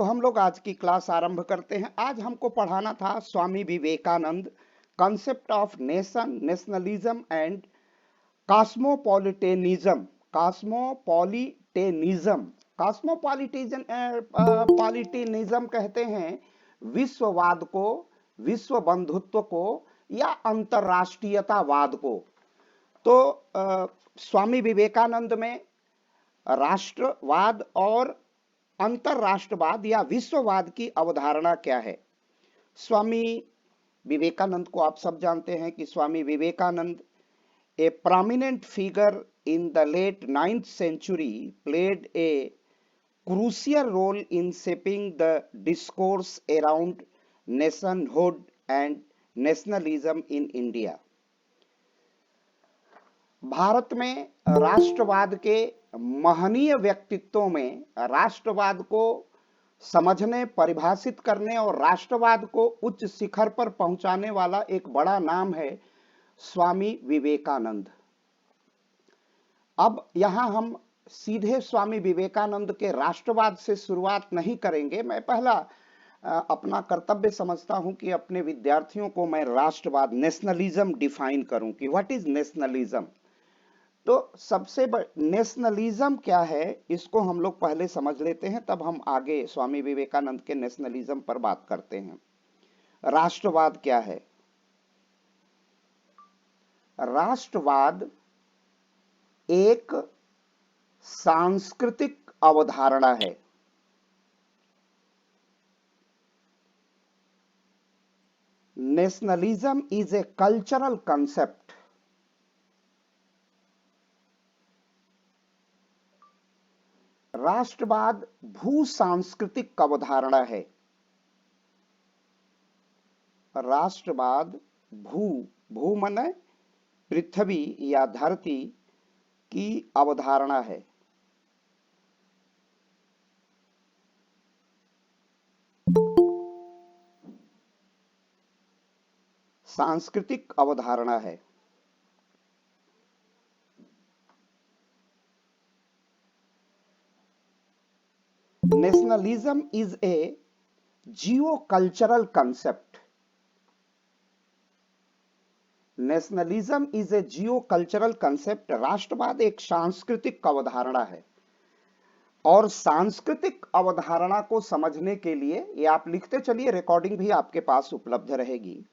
तो हम लोग आज की क्लास आरंभ करते हैं। आज हमको पढ़ाना था Swami Vivekananda, concept of nation, nationalism and cosmopolitanism. Cosmopolitanism पॉलिटिनिज्म कहते हैं विश्ववाद को, विश्व बंधुत्व को या अंतरराष्ट्रीयतावाद को। तो स्वामी विवेकानंद में राष्ट्रवाद और अंतरराष्ट्रवाद या विश्ववाद की अवधारणा क्या है। स्वामी विवेकानंद को आप सब जानते हैं कि स्वामी विवेकानंद ए prominent figure in the late 9th century played a crucial role in shaping the discourse around nationhood and nationalism in India। Bharat में राष्ट्रवाद के महनीय व्यक्तित्वों में राष्ट्रवाद को समझने, परिभाषित करने और राष्ट्रवाद को उच्च शिखर पर पहुंचाने वाला एक बड़ा नाम है स्वामी विवेकानंद। अब यहां हम सीधे स्वामी विवेकानंद के राष्ट्रवाद से शुरुआत नहीं करेंगे। मैं पहला अपना कर्तव्य समझता हूं कि अपने विद्यार्थियों को मैं राष्ट्रवाद, नेशनलिज्म डिफाइन करूं कि व्हाट इज नेशनलिज्म। तो सबसे नेशनलिज्म क्या है, इसको हम लोग पहले समझ लेते हैं, तब हम आगे स्वामी विवेकानंद के नेशनलिज्म पर बात करते हैं। राष्ट्रवाद क्या है? राष्ट्रवाद एक सांस्कृतिक अवधारणा है। Nationalism is a cultural concept. राष्ट्रवाद भू सांस्कृतिक अवधारणा है। राष्ट्रवाद भू माने पृथ्वी या धरती की अवधारणा है। सांस्कृतिक अवधारणा है। Nationalism is a Jio cultural concept. Nationalism is a Jio cultural concept. राष्ट्रवाद एक सांस्कृतिक अवधारणा है और सांस्कृतिक अवधारणा को समझने के लिए ये आप लिखते चलिए, रिकॉर्डिंग भी आपके पास उपलब्ध रहेगी।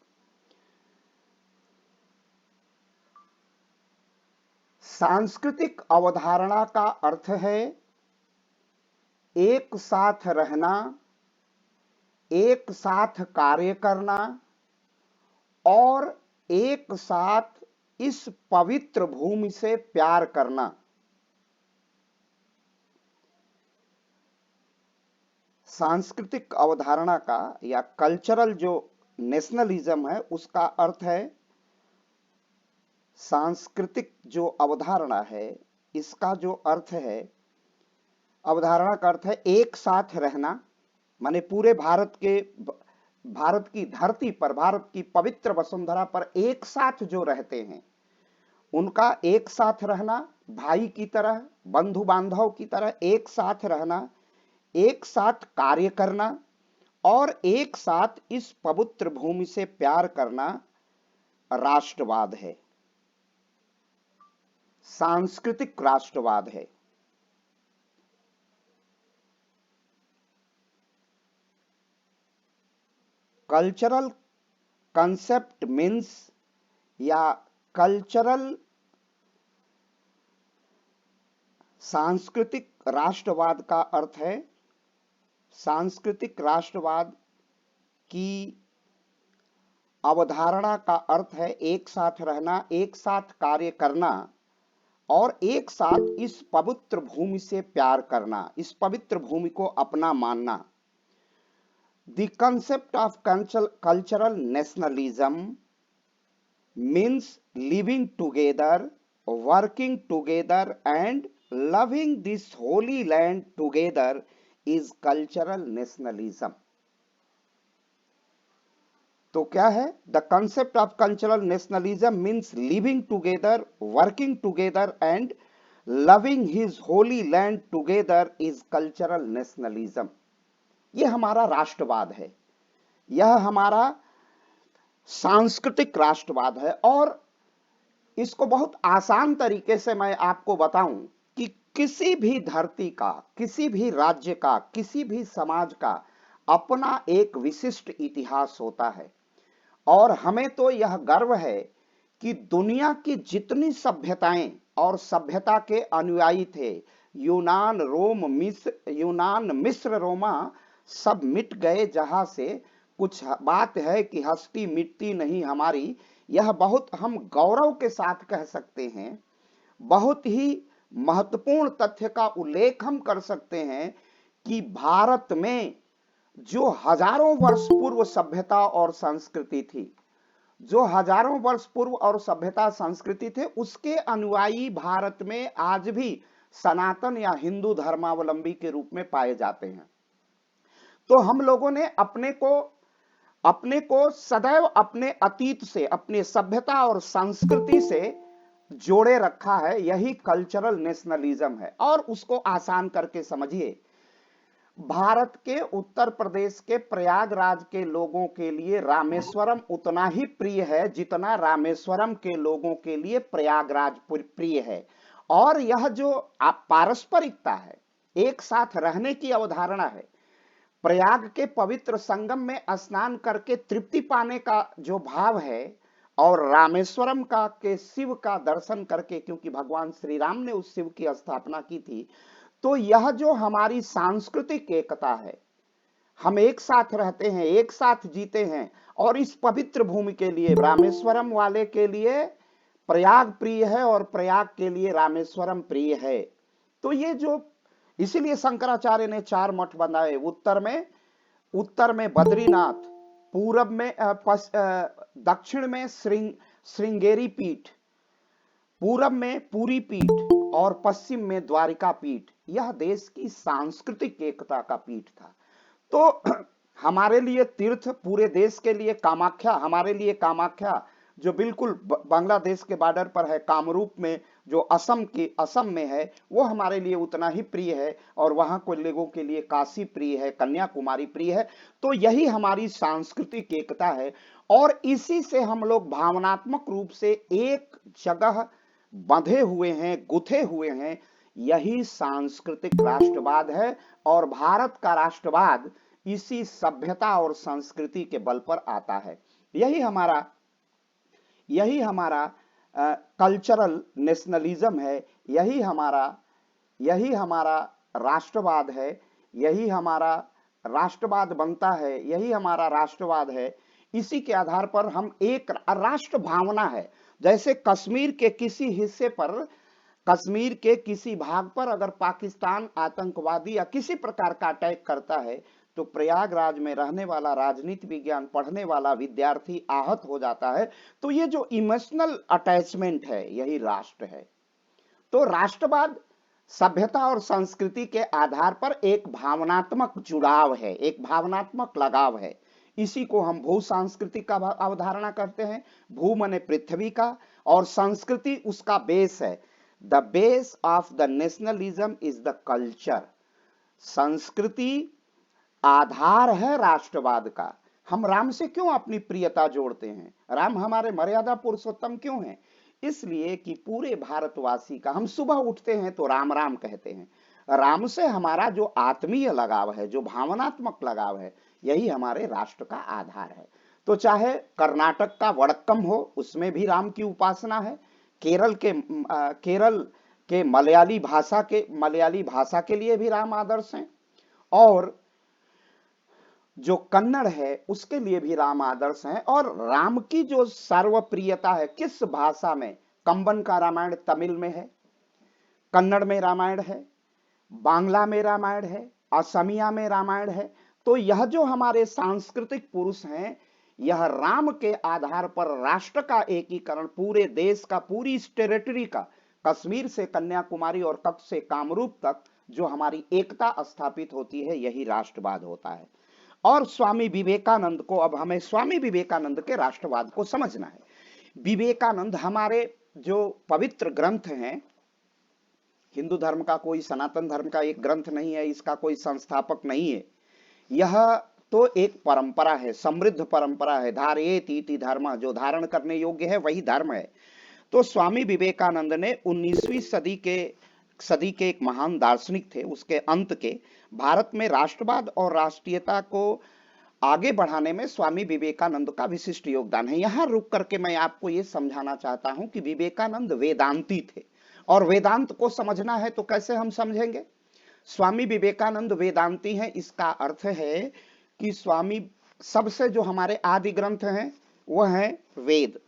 सांस्कृतिक अवधारणा का अर्थ है एक साथ रहना, एक साथ कार्य करना और एक साथ इस पवित्र भूमि से प्यार करना। सांस्कृतिक अवधारणा का या कल्चरल जो नेशनलिज्म है उसका अर्थ है, सांस्कृतिक जो अवधारणा है इसका जो अर्थ है, अवधारणा का अर्थ है एक साथ रहना, माने पूरे भारत की धरती पर, भारत की पवित्र वसुंधरा पर एक साथ जो रहते हैं उनका एक साथ रहना, भाई की तरह, बंधु बांधव की तरह एक साथ रहना, एक साथ कार्य करना और एक साथ इस पवित्र भूमि से प्यार करना राष्ट्रवाद है, सांस्कृतिक राष्ट्रवाद है। कल्चरल कंसेप्ट मीन्स या कल्चरल सांस्कृतिक राष्ट्रवाद का अर्थ है, सांस्कृतिक राष्ट्रवाद की अवधारणा का अर्थ है एक साथ रहना, एक साथ कार्य करना और एक साथ इस पवित्र भूमि से प्यार करना, इस पवित्र भूमि को अपना मानना। The concept of cultural nationalism means living together, working together and loving this holy land together is cultural nationalism। तो क्या है? The concept of cultural nationalism means living together, working together and loving his holy land together is cultural nationalism। ये हमारा राष्ट्रवाद है, यह हमारा सांस्कृतिक राष्ट्रवाद है। और इसको बहुत आसान तरीके से मैं आपको बताऊं कि किसी भी धरती का, किसी भी राज्य का, किसी भी समाज का अपना एक विशिष्ट इतिहास होता है। और हमें तो यह गर्व है कि दुनिया की जितनी सभ्यताएं और सभ्यता के अनुयायी थे, यूनान मिस्र रोमा सब मिट गए जहां से। कुछ बात है कि हस्ती मिटती नहीं हमारी, यह बहुत हम गौरव के साथ कह सकते हैं। बहुत ही महत्वपूर्ण तथ्य का उल्लेख हम कर सकते हैं कि भारत में जो हजारों वर्ष पूर्व सभ्यता और संस्कृति थी, जो हजारों वर्ष पूर्व और सभ्यता संस्कृति थे, उसके अनुयायी भारत में आज भी सनातन या हिंदू धर्मावलंबी के रूप में पाए जाते हैं। तो हम लोगों ने अपने को सदैव अपने अतीत से, अपने सभ्यता और संस्कृति से जोड़े रखा है। यही कल्चरल नेशनलिज्म है। और उसको आसान करके समझिए, भारत के उत्तर प्रदेश के प्रयागराज के लोगों के लिए रामेश्वरम उतना ही प्रिय है जितना रामेश्वरम के लोगों के लिए प्रयागराज प्रिय है। और यह जो पारस्परिकता है, एक साथ रहने की अवधारणा है, प्रयाग के पवित्र संगम में स्नान करके तृप्ति पाने का जो भाव है, और रामेश्वरम का के शिव का दर्शन करके, क्योंकि भगवान श्री राम ने उस शिव की स्थापना की थी, तो यह जो हमारी सांस्कृतिक एकता है, हम एक साथ रहते हैं, एक साथ जीते हैं। और इस पवित्र भूमि के लिए, रामेश्वरम वाले के लिए प्रयाग प्रिय है और प्रयाग के लिए रामेश्वरम प्रिय है। तो ये जो, इसीलिए शंकराचार्य ने 4 मठ बनाए। उत्तर में बद्रीनाथ, पूरब में दक्षिण में श्रृंगेरी पीठ, पूरब में पूरी पीठ और पश्चिम में द्वारिका पीठ। यह देश की सांस्कृतिक एकता का पीठ था। तो हमारे लिए तीर्थ, पूरे देश के लिए कामाख्या, हमारे लिए कामाख्या जो बिल्कुल बांग्लादेश के बॉर्डर पर है, कामरूप में जो असम में है, वो हमारे लिए उतना ही प्रिय है। और वहां के लोगों के लिए काशी प्रिय है, कन्याकुमारी प्रिय है। तो यही हमारी सांस्कृतिक एकता है। और इसी से हम लोग भावनात्मक रूप से एक जगह बंधे हुए हैं, गुथे हुए हैं। यही सांस्कृतिक राष्ट्रवाद है। और भारत का राष्ट्रवाद इसी सभ्यता और संस्कृति के बल पर आता है। यही हमारा कल्चरल नेशनलिज्म है। यही हमारा राष्ट्रवाद है। यही हमारा राष्ट्रवाद बनता है। यही हमारा राष्ट्रवाद है। इसी के आधार पर हम एक राष्ट्र भावना है। जैसे कश्मीर के किसी हिस्से पर, कश्मीर के किसी भाग पर अगर पाकिस्तान आतंकवादी या किसी प्रकार का अटैक करता है, तो प्रयागराज में रहने वाला राजनीति विज्ञान पढ़ने वाला विद्यार्थी आहत हो जाता है। तो ये जो इमोशनल अटैचमेंट है, यही राष्ट्र है। तो राष्ट्रवाद सभ्यता और संस्कृति के आधार पर एक भावनात्मक जुड़ाव है, एक भावनात्मक लगाव है। इसी को हम भू सांस्कृतिक का अवधारणा करते हैं। भू माने पृथ्वी का, और संस्कृति उसका बेस है। The base of the nationalism is the culture. संस्कृति आधार है राष्ट्रवाद का। हम राम से क्यों अपनी प्रियता जोड़ते हैं? राम हमारे मर्यादा पुरुषोत्तम क्यों हैं? इसलिए कि पूरे भारतवासी का, हम सुबह उठते हैं तो राम राम कहते हैं। राम से हमारा जो आत्मीय लगाव है, जो भावनात्मक लगाव है, यही हमारे राष्ट्र का आधार है। तो चाहे कर्नाटक का वड़क्कम हो, उसमें भी राम की उपासना है। केरल के मलयाली भाषा के लिए भी राम आदर्श हैं। और जो कन्नड़ है उसके लिए भी राम आदर्श हैं। और राम की जो सर्वप्रियता है, किस भाषा में? कंबन का रामायण तमिल में है, कन्नड़ में रामायण है, बांग्ला में रामायण है, असमिया में रामायण है। तो यह जो हमारे सांस्कृतिक पुरुष हैं, यह राम के आधार पर राष्ट्र का एकीकरण, पूरे देश का, पूरी इस टेरिटरी का, कश्मीर से कन्याकुमारी और कच्छ से कामरूप तक जो हमारी एकता स्थापित होती है, यही राष्ट्रवाद होता है। और स्वामी विवेकानंद को, अब हमें स्वामी विवेकानंद के राष्ट्रवाद को समझना है। विवेकानंद हमारे जो पवित्र ग्रंथ हैं, हिंदू धर्म का कोई, सनातन धर्म का एक ग्रंथ नहीं है, इसका कोई संस्थापक नहीं है। यह तो एक परंपरा है, समृद्ध परंपरा है। धारयेत इति धर्म, जो धारण करने योग्य है वही धर्म है। तो स्वामी विवेकानंद ने 19वीं सदी के एक महान दार्शनिक थे, उसके अंत के भारत में राष्ट्रवाद और राष्ट्रीयता को आगे बढ़ाने में स्वामी विवेकानंद का विशिष्ट योगदान है। यहां रुक करके मैं आपको यह समझाना चाहता हूं कि विवेकानंद वेदांती थे, और वेदांत को समझना है तो कैसे हम समझेंगे? स्वामी विवेकानंद वेदांती हैं, इसका अर्थ है कि स्वामी, सबसे जो हमारे आदि ग्रंथ हैं वह है वेद,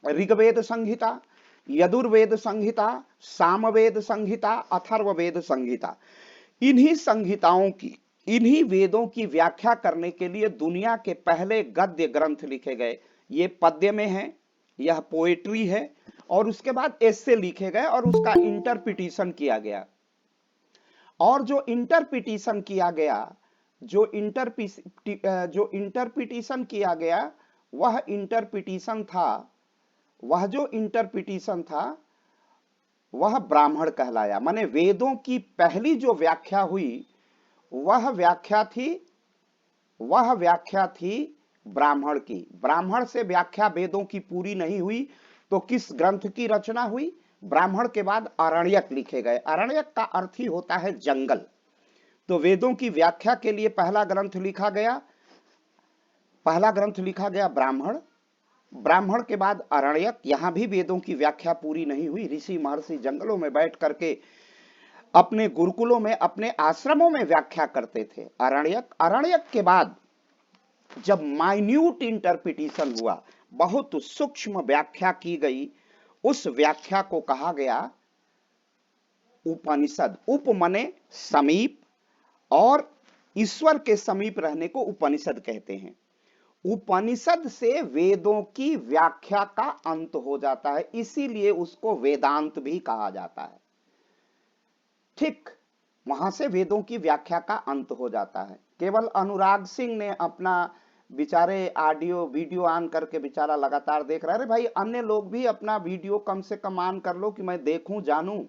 ऋग्वेद संहिता, यजुर्वेद संहिता, सामवेद संहिता, अथर्ववेद संहिता। इन्हीं संहिताओं की, इन्हीं वेदों की व्याख्या करने के लिए दुनिया के पहले गद्य ग्रंथ लिखे गए। ये पद्य में है, यह पोएट्री है, और उसके बाद एस्से लिखे गए और उसका इंटरप्रिटेशन किया गया। और जो इंटरप्रिटेशन किया गया, जो इंटरप्रिटेशन किया गया, वह इंटरप्रिटेशन था, वह ब्राह्मण कहलाया। माने वेदों की पहली जो व्याख्या हुई वह व्याख्या थी ब्राह्मण की। ब्राह्मण से व्याख्या वेदों की पूरी नहीं हुई तो किस ग्रंथ की रचना हुई? ब्राह्मण के बाद आरण्यक लिखे गए। आरण्यक का अर्थ ही होता है जंगल। तो वेदों की व्याख्या के लिए पहला ग्रंथ लिखा गया ब्राह्मण। ब्राह्मण के बाद आरण्यक। यहां भी वेदों की व्याख्या पूरी नहीं हुई। ऋषि महर्षि जंगलों में बैठ करके अपने गुरुकुलों में, अपने आश्रमों में व्याख्या करते थे। आरण्यक के बाद जब माइन्यूट इंटरप्रिटेशन हुआ, बहुत सूक्ष्म व्याख्या की गई, उस व्याख्या को कहा गया उपनिषद। उप माने समीप, और ईश्वर के समीप रहने को उपनिषद कहते हैं। उपनिषद से वेदों की व्याख्या का अंत हो जाता है, इसीलिए उसको वेदांत भी कहा जाता है। ठीक, वहां से वेदों की व्याख्या का अंत हो जाता है। केवल अनुराग सिंह ने अपना बेचारे ऑडियो वीडियो ऑन करके बेचारा लगातार देख रहा है। अरे भाई, अन्य लोग भी अपना वीडियो कम से कम ऑन कर लो कि मैं देखूं, जानूं,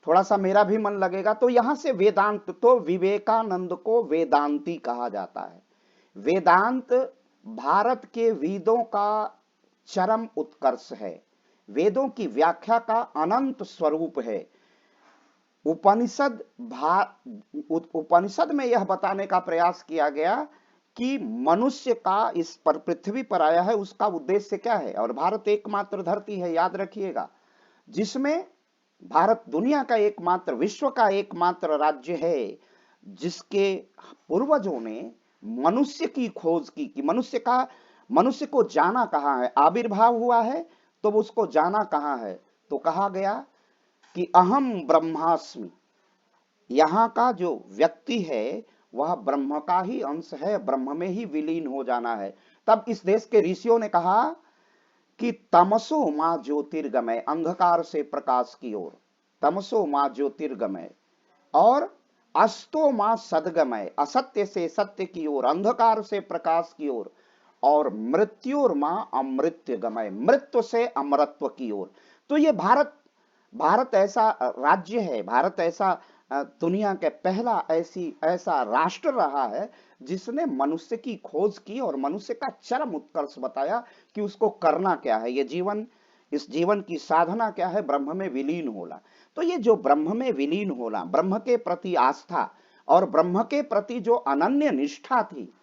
थोड़ा सा मेरा भी मन लगेगा। तो यहां से वेदांत, तो विवेकानंद को वेदांती कहा जाता है। वेदांत भारत के वेदों का चरम उत्कर्ष है, वेदों की व्याख्या का अनंत स्वरूप है। उपनिषद में यह बताने का प्रयास किया गया कि मनुष्य का इस पर, पृथ्वी पर आया है, उसका उद्देश्य क्या है। और भारत एकमात्र धरती है, याद रखिएगा, जिसमें भारत दुनिया का एकमात्र, विश्व का एकमात्र राज्य है जिसके पूर्वजों ने मनुष्य की खोज की कि मनुष्य को जाना कहाँ है। आविर्भाव हुआ है तो उसको जाना कहाँ है? तो कहा गया कि अहम ब्रह्मास्मि। यहां का जो व्यक्ति है वह ब्रह्म का ही अंश है, ब्रह्म में ही विलीन हो जाना है। तब इस देश के ऋषियों ने कहा कि तमसो मां ज्योतिर्गमय, अंधकार से प्रकाश की ओर, तमसो मां ज्योतिर्गमय, और अस्तो मां सद्गमय, असत्य से सत्य की ओर, अंधकार से प्रकाश की ओर, और मृत्युर मां अमृत्यगमय, मृत्यु से अमरत्व की ओर। तो ये भारत ऐसा राज्य है, भारत ऐसा दुनिया के पहला ऐसा राष्ट्र रहा है जिसने मनुष्य की खोज की और मनुष्य का चरम उत्कर्ष बताया कि उसको करना क्या है, ये जीवन, इस जीवन की साधना क्या है, ब्रह्म में विलीन होना। तो ये जो ब्रह्म में विलीन होना, ब्रह्म के प्रति आस्था और ब्रह्म के प्रति जो अनन्य निष्ठा थी,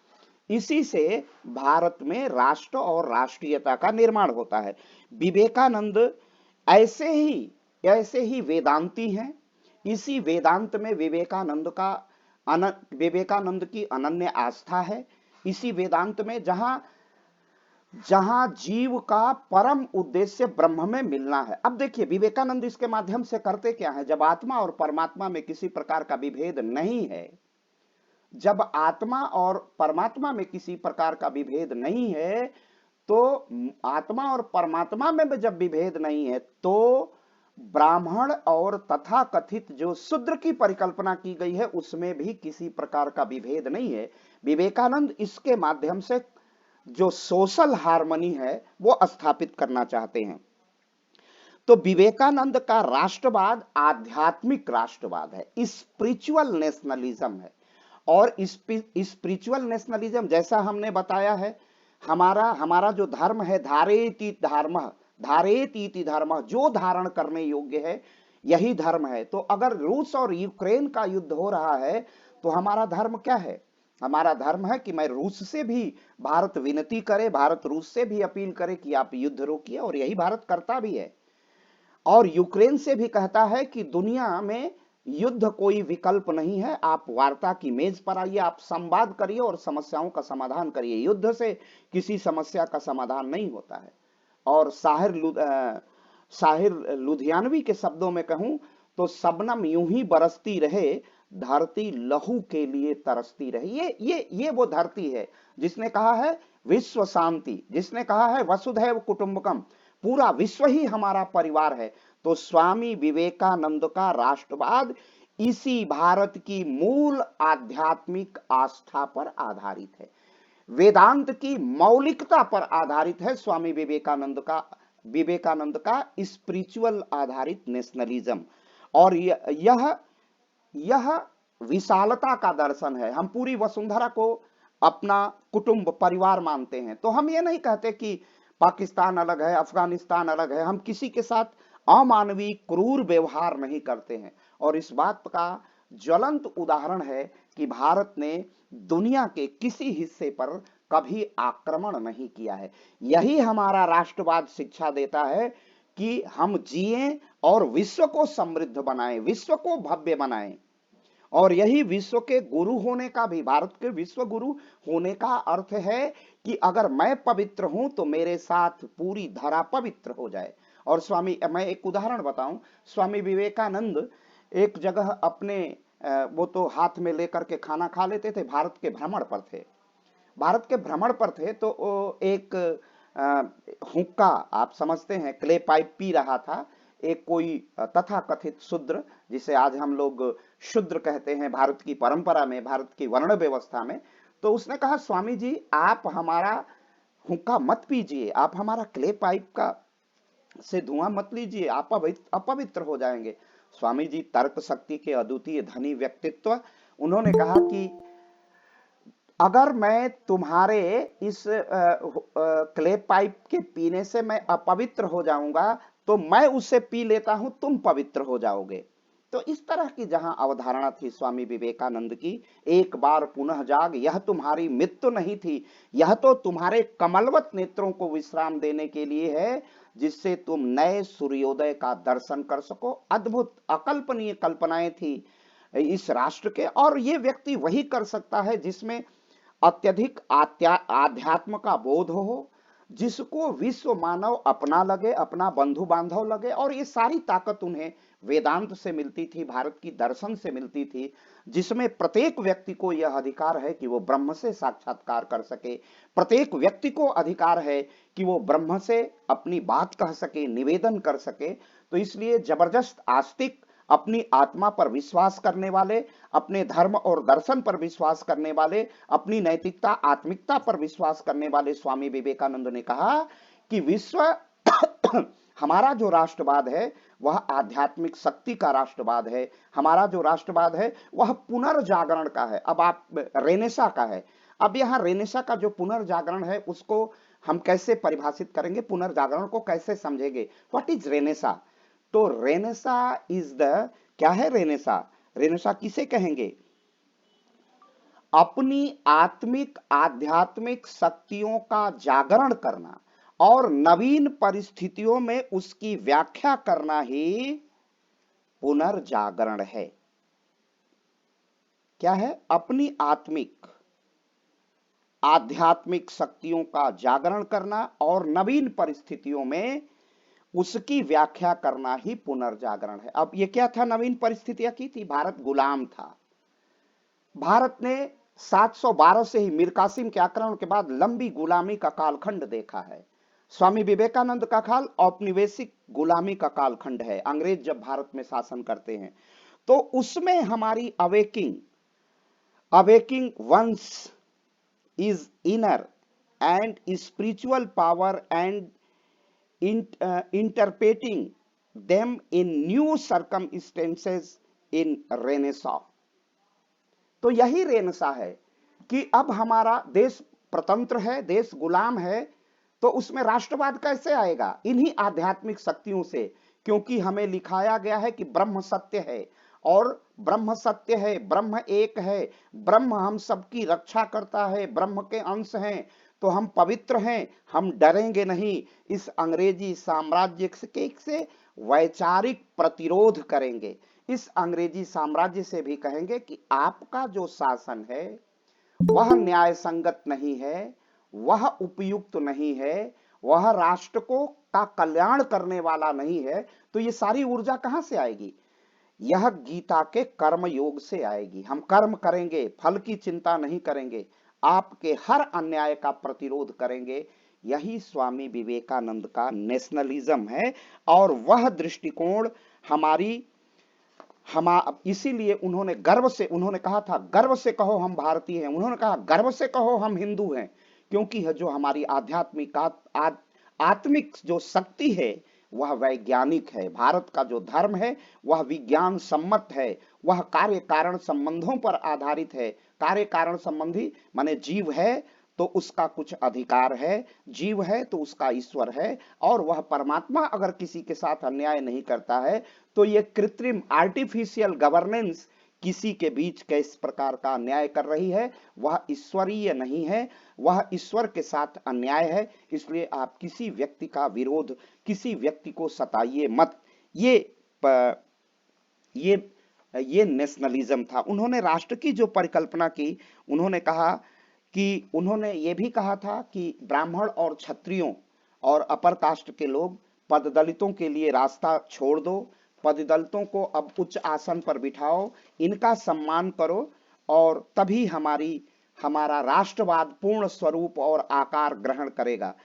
इसी से भारत में राष्ट्र और राष्ट्रीयता का निर्माण होता है। विवेकानंद ऐसे ही वेदांती हैं। इसी वेदांत में विवेकानंद की अनन्य आस्था है। इसी वेदांत में जहां जीव का परम उद्देश्य ब्रह्म में मिलना है। अब देखिए, विवेकानंद इसके माध्यम से करते क्या है? जब आत्मा और परमात्मा में किसी प्रकार का विभेद नहीं है, जब आत्मा और परमात्मा में किसी प्रकार का विभेद नहीं है, तो आत्मा और परमात्मा में जब विभेद नहीं है, तो ब्राह्मण और तथा कथित जो शूद्र की परिकल्पना की गई है उसमें भी किसी प्रकार का विभेद नहीं है। विवेकानंद इसके माध्यम से जो सोशल हार्मनी है वो स्थापित करना चाहते हैं। तो विवेकानंद का राष्ट्रवाद आध्यात्मिक राष्ट्रवाद है, स्पिरिचुअल नेशनलिज्म है। और स्पिरिचुअल नेशनलिज्म, जैसा हमने बताया है, हमारा जो धर्म है, धारेतीति धर्म, जो धारण करने योग्य है यही धर्म है। तो अगर रूस और यूक्रेन का युद्ध हो रहा है तो हमारा धर्म क्या है? हमारा धर्म है कि मैं रूस से भी, भारत विनती करे, भारत रूस से भी अपील करे कि आप युद्ध रोकिए, और यही भारत करता भी है। और यूक्रेन से भी कहता है कि दुनिया में युद्ध कोई विकल्प नहीं है, आप वार्ता की मेज पर आइए, आप संवाद करिए और समस्याओं का समाधान करिए। युद्ध से किसी समस्या का समाधान नहीं होता है। और साहिर लुधियानवी के शब्दों में कहूं तो शबनम यूं ही बरसती रहे, धरती लहू के लिए तरसती रहे। ये वो धरती है जिसने कहा है विश्व शांति, जिसने कहा है वसुधैव कुटुंबकम, पूरा विश्व ही हमारा परिवार है। तो स्वामी विवेकानंद का राष्ट्रवाद इसी भारत की मूल आध्यात्मिक आस्था पर आधारित है, वेदांत की मौलिकता पर आधारित है। स्वामी विवेकानंद का स्पिरिचुअल आधारित नेशनलिज्म, और यह विशालता का दर्शन है। हम पूरी वसुंधरा को अपना कुटुंब परिवार मानते हैं। तो हम ये नहीं कहते कि पाकिस्तान अलग है, अफगानिस्तान अलग है, हम किसी के साथ अमानवीय क्रूर व्यवहार नहीं करते हैं। और इस बात का ज्वलंत उदाहरण है कि भारत ने दुनिया के किसी हिस्से पर कभी आक्रमण नहीं किया है। यही हमारा राष्ट्रवाद शिक्षा देता है कि हम जिएं और विश्व को समृद्ध बनाएं, विश्व को भव्य बनाएं। और यही विश्व के गुरु होने का भी, भारत के विश्व गुरु होने का अर्थ है कि अगर मैं पवित्र हूं तो मेरे साथ पूरी धरा पवित्र हो जाए। और मैं एक उदाहरण बताऊं, स्वामी विवेकानंद एक जगह अपने वो तो हाथ में लेकर के खाना खा लेते थे, भारत के भ्रमण पर थे। तो एक हुक्का, आप समझते हैं, क्ले पाइप पी रहा था एक कोई तथाकथित शूद्र, जिसे आज हम लोग शूद्र कहते हैं भारत की परंपरा में, भारत की वर्ण व्यवस्था में। तो उसने कहा, स्वामी जी आप हमारा हुक्का मत पीजिए, आप हमारा क्ले पाइप का से धुआं मत लीजिए, आप अपवित्र हो जाएंगे। स्वामी जी तर्क शक्ति के अद्वितीय धनी व्यक्तित्व, उन्होंने कहा कि अगर मैं तुम्हारे इस क्ले पाइप के पीने से मैं अपवित्र हो जाऊंगा तो मैं उसे पी लेता हूं, तुम पवित्र हो जाओगे। तो इस तरह की जहां अवधारणा थी स्वामी विवेकानंद की, एक बार पुनः जाग, यह तुम्हारी मृत्यु नहीं थी, यह तो तुम्हारे कमलवत नेत्रों को विश्राम देने के लिए है, जिससे तुम नए सूर्योदय का दर्शन कर सको। अद्भुत अकल्पनीय कल्पनाएं थी इस राष्ट्र के, और ये व्यक्ति वही कर सकता है जिसमें अत्यधिक आध्यात्म का बोध हो, जिसको विश्व मानव अपना लगे, अपना बंधु बांधव लगे। और ये सारी ताकत उन्हें वेदांत से मिलती थी, भारत की दर्शन से मिलती थी, जिसमें प्रत्येक व्यक्ति को यह अधिकार है कि वो ब्रह्म से साक्षात्कार कर सके, प्रत्येक व्यक्ति को अधिकार है कि वो ब्रह्म से अपनी बात कह सके, निवेदन कर सके। तो इसलिए जबरदस्त आस्तिक, अपनी आत्मा पर विश्वास करने वाले, अपने धर्म और दर्शन पर विश्वास करने वाले, अपनी नैतिकता आत्मिकता पर विश्वास करने वाले स्वामी विवेकानंद ने कहा कि विश्व हमारा जो राष्ट्रवाद है वह आध्यात्मिक शक्ति का राष्ट्रवाद है, हमारा जो राष्ट्रवाद है वह पुनर्जागरण का है। अब आप रेनेसा का है। अब यहाँ रेनेसा का जो पुनर्जागरण है उसको हम कैसे परिभाषित करेंगे, पुनर्जागरण को कैसे समझेंगे? What is Renaissance? तो रेनेसा इज द, क्या है रेनेसा? रेनेसा किसे कहेंगे? अपनी आत्मिक आध्यात्मिक शक्तियों का जागरण करना और नवीन परिस्थितियों में उसकी व्याख्या करना ही पुनर्जागरण है। क्या है? अपनी आत्मिक आध्यात्मिक शक्तियों का जागरण करना और नवीन परिस्थितियों में उसकी व्याख्या करना ही पुनर्जागरण है। अब ये क्या था? नवीन परिस्थितियां की थी, भारत गुलाम था। भारत ने 712 से ही मीर कासिम के आक्रमण के बाद लंबी गुलामी का कालखंड देखा है। स्वामी विवेकानंद का काल औपनिवेशिक गुलामी का कालखंड है। अंग्रेज जब भारत में शासन करते हैं तो उसमें हमारी awakening ones is inner and spiritual power and interpreting them in new circumstances in Renaissance. तो यही रेनसा है कि अब हमारा देश प्रतंत्र है, देश गुलाम है, तो उसमें राष्ट्रवाद कैसे आएगा? इन्हीं आध्यात्मिक शक्तियों से, क्योंकि हमें लिखाया गया है कि ब्रह्म सत्य है, और ब्रह्म सत्य है, ब्रह्म एक है, ब्रह्म हम सबकी रक्षा करता है, ब्रह्म के अंश हैं, तो हम पवित्र हैं, हम डरेंगे नहीं। इस अंग्रेजी साम्राज्य से वैचारिक प्रतिरोध करेंगे। इस अंग्रेजी साम्राज्य से भी कहेंगे कि आपका जो शासन है वह न्याय संगत नहीं है, वह उपयुक्त नहीं है, वह राष्ट्र को का कल्याण करने वाला नहीं है। तो ये सारी ऊर्जा कहां से आएगी? यह गीता के कर्म योग से आएगी। हम कर्म करेंगे, फल की चिंता नहीं करेंगे, आपके हर अन्याय का प्रतिरोध करेंगे। यही स्वामी विवेकानंद का नेशनलिज्म है, और वह दृष्टिकोण हमारी इसीलिए उन्होंने गर्व से, उन्होंने कहा था गर्व से कहो हम भारतीय हैं, उन्होंने कहा गर्व से कहो हम हिंदू हैं, क्योंकि जो हमारी आध्यात्मिक आत्मिक जो शक्ति है वह वैज्ञानिक है। भारत का जो धर्म है वह विज्ञान सम्मत है, वह कार्य कारण संबंधों पर आधारित है। कार्य कारण संबंधी माने जीव है तो उसका कुछ अधिकार है, जीव है तो उसका ईश्वर है, और वह परमात्मा अगर किसी के साथ अन्याय नहीं करता है तो ये कृत्रिम आर्टिफिशियल गवर्नेंस किसी के बीच किस प्रकार का अन्याय कर रही है, वह ईश्वरीय नहीं है, वह ईश्वर के साथ अन्याय है। इसलिए आप किसी व्यक्ति का विरोध, किसी व्यक्ति को सताइए मत। ये नेशनलिज्म था। उन्होंने राष्ट्र की जो परिकल्पना की, उन्होंने कहा कि उन्होंने ये भी कहा था कि ब्राह्मण और क्षत्रियों और अपर कास्ट के लोग पद दलितों के लिए रास्ता छोड़ दो, पद दलितों को अब उच्च आसन पर बिठाओ, इनका सम्मान करो, और तभी हमारा राष्ट्रवाद पूर्ण स्वरूप और आकार ग्रहण करेगा।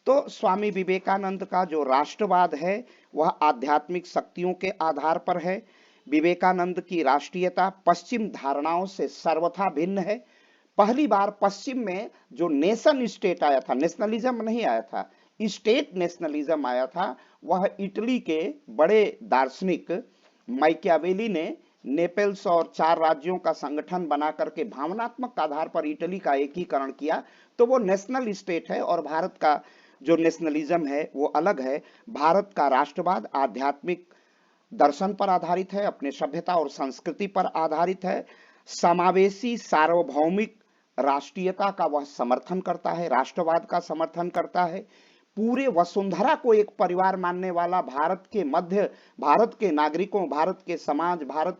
तो स्वामी विवेकानंद का जो राष्ट्रवाद है वह आध्यात्मिक शक्तियों के आधार पर है। विवेकानंद की राष्ट्रीयता पश्चिम धारणाओं से सर्वथा भिन्न है। पहली बार पश्चिम में जो नेशन स्टेट आया था, नेशनलिज्म नहीं आया था, स्टेट नेशनलिज्म आया था, वह इटली के बड़े दार्शनिक मैकियावेली ने नेपेल्स और 4 राज्यों का संगठन बना करके भावनात्मक आधार पर इटली का एकीकरण किया, तो वो नेशनल स्टेट है। और भारत का जो नेशनलिज्म है वो अलग है। भारत का राष्ट्रवाद आध्यात्मिक दर्शन पर आधारित है, अपने सभ्यता और संस्कृति पर आधारित है, समावेशी सार्वभौमिक राष्ट्रीयता का वह समर्थन करता है, राष्ट्रवाद का समर्थन करता है। पूरे वसुंधरा को एक परिवार मानने वाला, भारत के मध्य, भारत के नागरिकों, भारत के समाज, भारत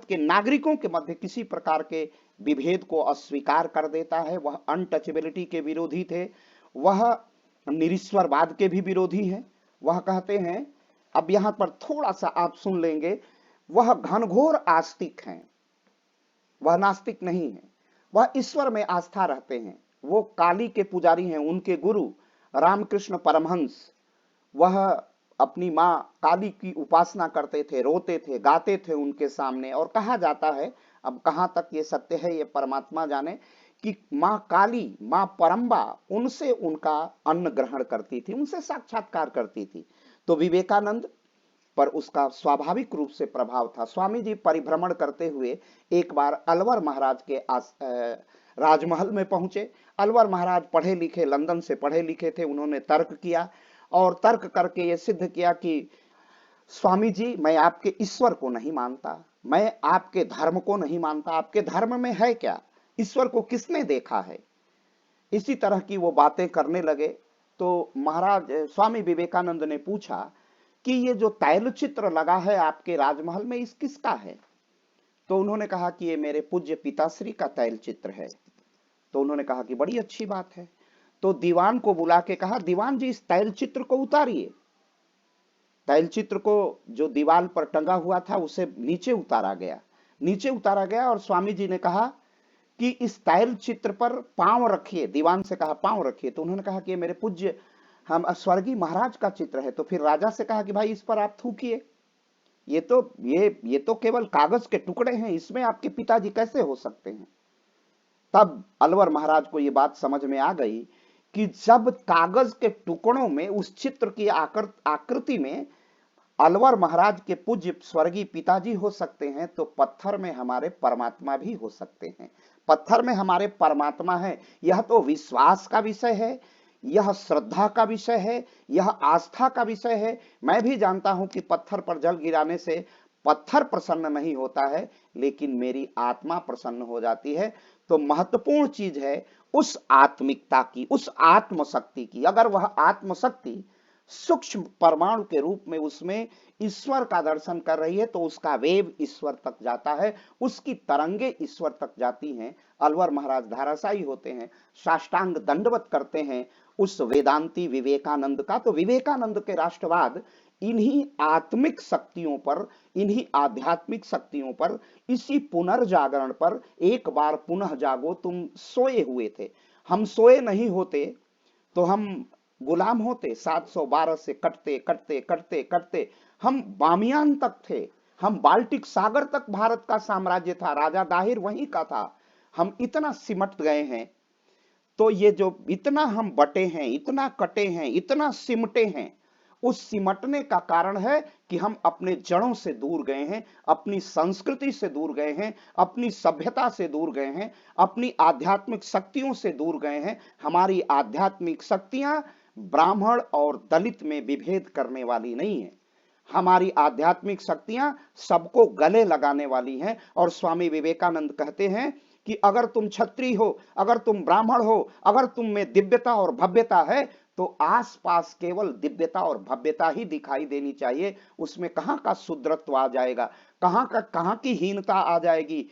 के नागरिकों के मध्य किसी प्रकार के विभेद को अस्वीकार कर देता है। वह अनटचेबिलिटी के विरोधी थे, वह निरीश्वरवाद के भी विरोधी हैं। वह कहते हैं, अब यहां पर थोड़ा सा आप सुन लेंगे, वह घनघोर आस्तिक हैं, वह नास्तिक नहीं है, वह ईश्वर में आस्था रखते हैं। वो काली के पुजारी हैं, उनके गुरु रामकृष्ण परमहंस, वह अपनी मां काली की उपासना करते थे, रोते थे, गाते थे उनके सामने। और कहा जाता है, अब कहां तक ये सत्य है ये परमात्मा जाने, कि मां काली, मां परम्बा उनसे उनका अन्न ग्रहण करती थी, उनसे साक्षात्कार करती थी। तो विवेकानंद पर उसका स्वाभाविक रूप से प्रभाव था। स्वामी जी परिभ्रमण करते हुए एक बार अलवर महाराज के राजमहल में पहुंचे। अलवर महाराज पढ़े लिखे, लंदन से पढ़े लिखे थे। उन्होंने तर्क किया और तर्क करके ये सिद्ध किया कि स्वामी जी, मैं आपके ईश्वर को नहीं मानता, मैं आपके धर्म को नहीं मानता, आपके धर्म में है क्या, ईश्वर को किसने देखा है। इसी तरह की वो बातें करने लगे। तो महाराज स्वामी विवेकानंद ने पूछा कि ये जो तैलचित्र लगा है आपके राजमहल में, इस किसका है? तो उन्होंने कहा कि ये मेरे पूज्य पिताश्री का तैलचित्र है। तो उन्होंने कहा कि बड़ी अच्छी बात है। तो दीवान को बुला के कहा, दीवान जी इस तैलचित्र को उतारिए। तैलचित्र को जो दीवार पर टंगा हुआ था उसे नीचे उतारा गया, और स्वामी जी ने कहा कि इस तैलचित्र पर पांव रखिए। दीवान से कहा पांव रखिए। तो उन्होंने कहा कि मेरे पूज्य हम स्वर्गीय महाराज का चित्र है। तो फिर राजा से कहा कि भाई इस पर आप थूकिए, ये तो केवल कागज के टुकड़े हैं, इसमें आपके पिताजी कैसे हो सकते हैं। तब अलवर महाराज को ये बात समझ में आ गई कि जब कागज के टुकड़ों में उस चित्र की आकृति में अलवर महाराज के पूज्य स्वर्गीय पिताजी हो सकते हैं तो पत्थर में हमारे परमात्मा भी हो सकते हैं। पत्थर में हमारे परमात्मा है, यह तो विश्वास का विषय है, यह श्रद्धा का विषय है, यह आस्था का विषय है। मैं भी जानता हूं कि पत्थर पर जल गिराने से पत्थर प्रसन्न नहीं होता है, लेकिन मेरी आत्मा प्रसन्न हो जाती है। तो महत्वपूर्ण चीज है उस आत्मिकता की, उस आत्मशक्ति की। अगर वह आत्मशक्ति सूक्ष्म परमाणु के रूप में उसमें ईश्वर का दर्शन कर रही है तो उसका वेव ईश्वर तक जाता है, उसकी तरंगे ईश्वर तक जाती हैं। अलवर महाराज धाराशायी होते हैं, साष्टांग दंडवत करते हैं उस वेदांती विवेकानंद का। तो विवेकानंद के राष्ट्रवाद इन्हीं आत्मिक शक्तियों पर, इन्हीं आध्यात्मिक शक्तियों पर, इसी पुनर्जागरण पर, एक बार पुनः जागो, तुम सोए हुए थे, हम सोए नहीं होते तो हम गुलाम होते। 712 से कटते कटते कटते कटते हम बामियान तक थे, हम बाल्टिक सागर तक भारत का साम्राज्य था, राजा दाहिर वहीं का था। हम इतना सिमट गए हैं। तो ये जो इतना हम बटे हैं, इतना कटे हैं, इतना सिमटे हैं, उस सिमटने का कारण है कि हम अपने जड़ों से दूर गए हैं, अपनी संस्कृति से दूर गए हैं, अपनी सभ्यता से दूर गए हैं, अपनी आध्यात्मिक शक्तियों से दूर गए हैं। हमारी आध्यात्मिक शक्तियां ब्राह्मण और दलित में विभेद करने वाली नहीं है। हमारी आध्यात्मिक शक्तियां सबको गले लगाने वाली हैं। और स्वामी विवेकानंद कहते हैं कि अगर तुम क्षत्रिय हो, अगर तुम ब्राह्मण हो, अगर तुम में दिव्यता और भव्यता है तो आसपास केवल दिव्यता और भव्यता ही दिखाई देनी चाहिए। उसमें कहां का शूद्रत्व आ जाएगा, कहां की हीनता आ जाएगी,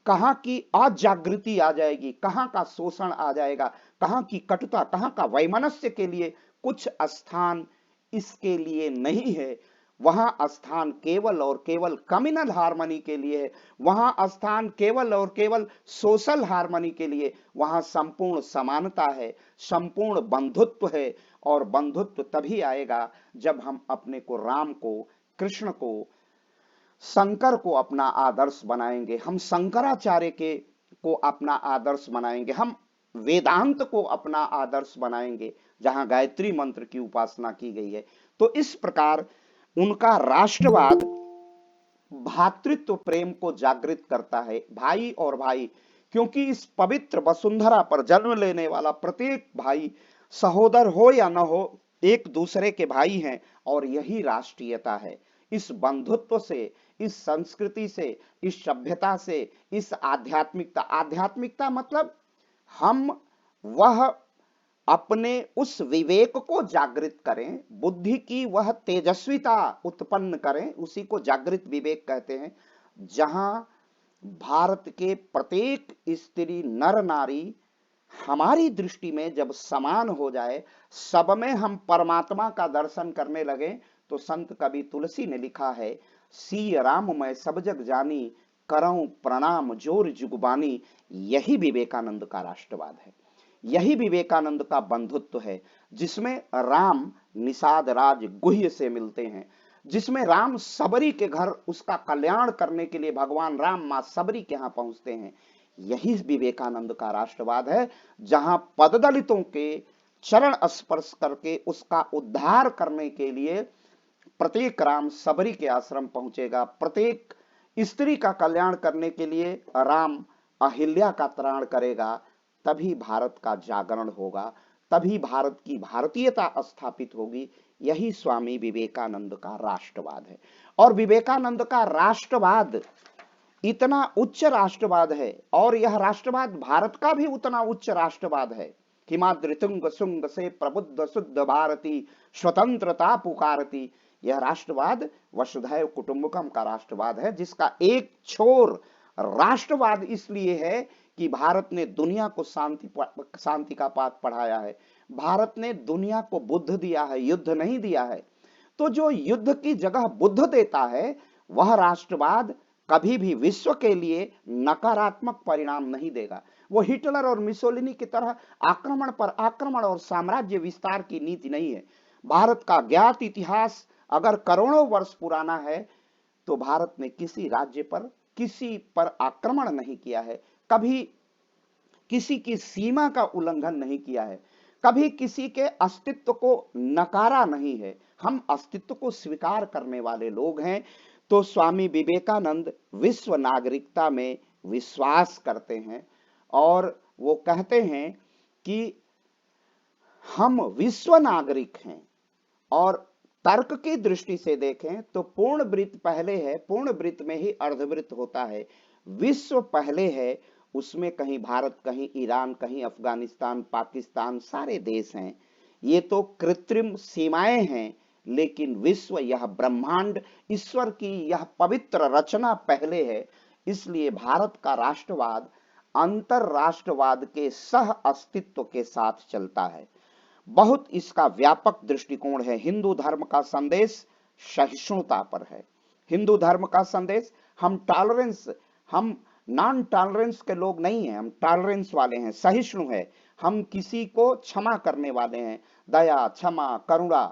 कहां की अजागृति आ जाएगी, कहां का शोषण आ जाएगा, कहां की कटुता, कहां का वैमनस्य के लिए कुछ स्थान इसके लिए नहीं है। वहां स्थान केवल और केवल कम्युनल हार्मनी के लिए है, वहां स्थान केवल और केवल सोशल हार्मनी के लिए। वहां संपूर्ण समानता है, संपूर्ण बंधुत्व है। और बंधुत्व तभी आएगा जब हम अपने को, राम को, कृष्ण को, शंकर को अपना आदर्श बनाएंगे, हम शंकराचार्य के को अपना आदर्श बनाएंगे, हम वेदांत को अपना आदर्श बनाएंगे जहां गायत्री मंत्र की उपासना की गई है। तो इस प्रकार उनका राष्ट्रवाद भातृत्व प्रेम को जागृत करता है, भाई और भाई। क्योंकि इस पवित्र वसुंधरा पर जन्म लेने वाला प्रत्येक भाई, सहोदर हो या न हो, एक दूसरे के भाई हैं। और यही राष्ट्रीयता है। इस बंधुत्व से, इस संस्कृति से, इस सभ्यता से, इस आध्यात्मिकता, आध्यात्मिकता मतलब हम वह अपने उस विवेक को जागृत करें, बुद्धि की वह तेजस्विता उत्पन्न करें, उसी को जागृत विवेक कहते हैं। जहां भारत के प्रत्येक स्त्री, नर नारी हमारी दृष्टि में जब समान हो जाए, सब में हम परमात्मा का दर्शन करने लगे। तो संत कवि तुलसी ने लिखा है, सी राम मैं सब जग जानी, करऊं प्रणाम जोर जुगबानी। यही विवेकानंद का राष्ट्रवाद है, यही विवेकानंद का बंधुत्व है, जिसमें राम निषाद राज गुह्य से मिलते हैं, जिसमें राम सबरी के घर उसका कल्याण करने के लिए भगवान राम मां सबरी के यहां पहुंचते हैं। यही विवेकानंद का राष्ट्रवाद है, जहां पददलितों के चरण स्पर्श करके उसका उद्धार करने के लिए प्रत्येक राम सबरी के आश्रम पहुंचेगा, प्रत्येक स्त्री का कल्याण करने के लिए राम अहिल्या का त्राण करेगा। तभी भारत का जागरण होगा, तभी भारत की भारतीयता स्थापित होगी। यही स्वामी विवेकानंद का राष्ट्रवाद है। और विवेकानंद का राष्ट्रवाद इतना उच्च राष्ट्रवाद है, और यह राष्ट्रवाद भारत का भी उतना उच्च राष्ट्रवाद है। हिमाद्रितुंग सुंग से प्रबुद्ध शुद्ध भारती, स्वतंत्रता पुकारती। यह राष्ट्रवाद वसुधैव कुटुंबकम का राष्ट्रवाद है, जिसका एक छोर राष्ट्रवाद इसलिए है कि भारत ने दुनिया को शांति का पाठ पढ़ाया है। भारत ने दुनिया को बुद्ध दिया है, युद्ध नहीं दिया है। तो जो युद्ध की जगह बुद्ध देता है, वह राष्ट्रवाद कभी भी विश्व के लिए नकारात्मक परिणाम नहीं देगा। वो हिटलर और मिसोलिनी की तरह आक्रमण पर आक्रमण और साम्राज्य विस्तार की नीति नहीं है। भारत का ज्ञात इतिहास अगर करोड़ों वर्ष पुराना है, तो भारत ने किसी राज्य पर, किसी पर आक्रमण नहीं किया है, कभी किसी की सीमा का उल्लंघन नहीं किया है, कभी किसी के अस्तित्व को नकारा नहीं है। हम अस्तित्व को स्वीकार करने वाले लोग हैं। तो स्वामी विवेकानंद विश्व नागरिकता में विश्वास करते हैं और वो कहते हैं कि हम विश्व नागरिक हैं। और तर्क की दृष्टि से देखें तो पूर्ण वृत्त पहले है, पूर्ण वृत्त में ही अर्धवृत्त होता है। विश्व पहले है, उसमें कहीं भारत, कहीं ईरान, कहीं अफगानिस्तान, पाकिस्तान, सारे देश हैं। ये तो कृत्रिम सीमाएं हैं, लेकिन विश्व, यह ब्रह्मांड, ईश्वर की यह पवित्र रचना पहले है। इसलिए भारत का राष्ट्रवाद अंतरराष्ट्रवाद के सह अस्तित्व के साथ चलता है। बहुत इसका व्यापक दृष्टिकोण है। हिंदू धर्म का संदेश सहिष्णुता पर है। हिंदू धर्म का संदेश, हम नॉन टॉलरेंस के लोग नहीं हैं, हम टॉलरेंस वाले हैं, सहिष्णु है। हम किसी को क्षमा करने वाले हैं, दया, क्षमा, करुणा,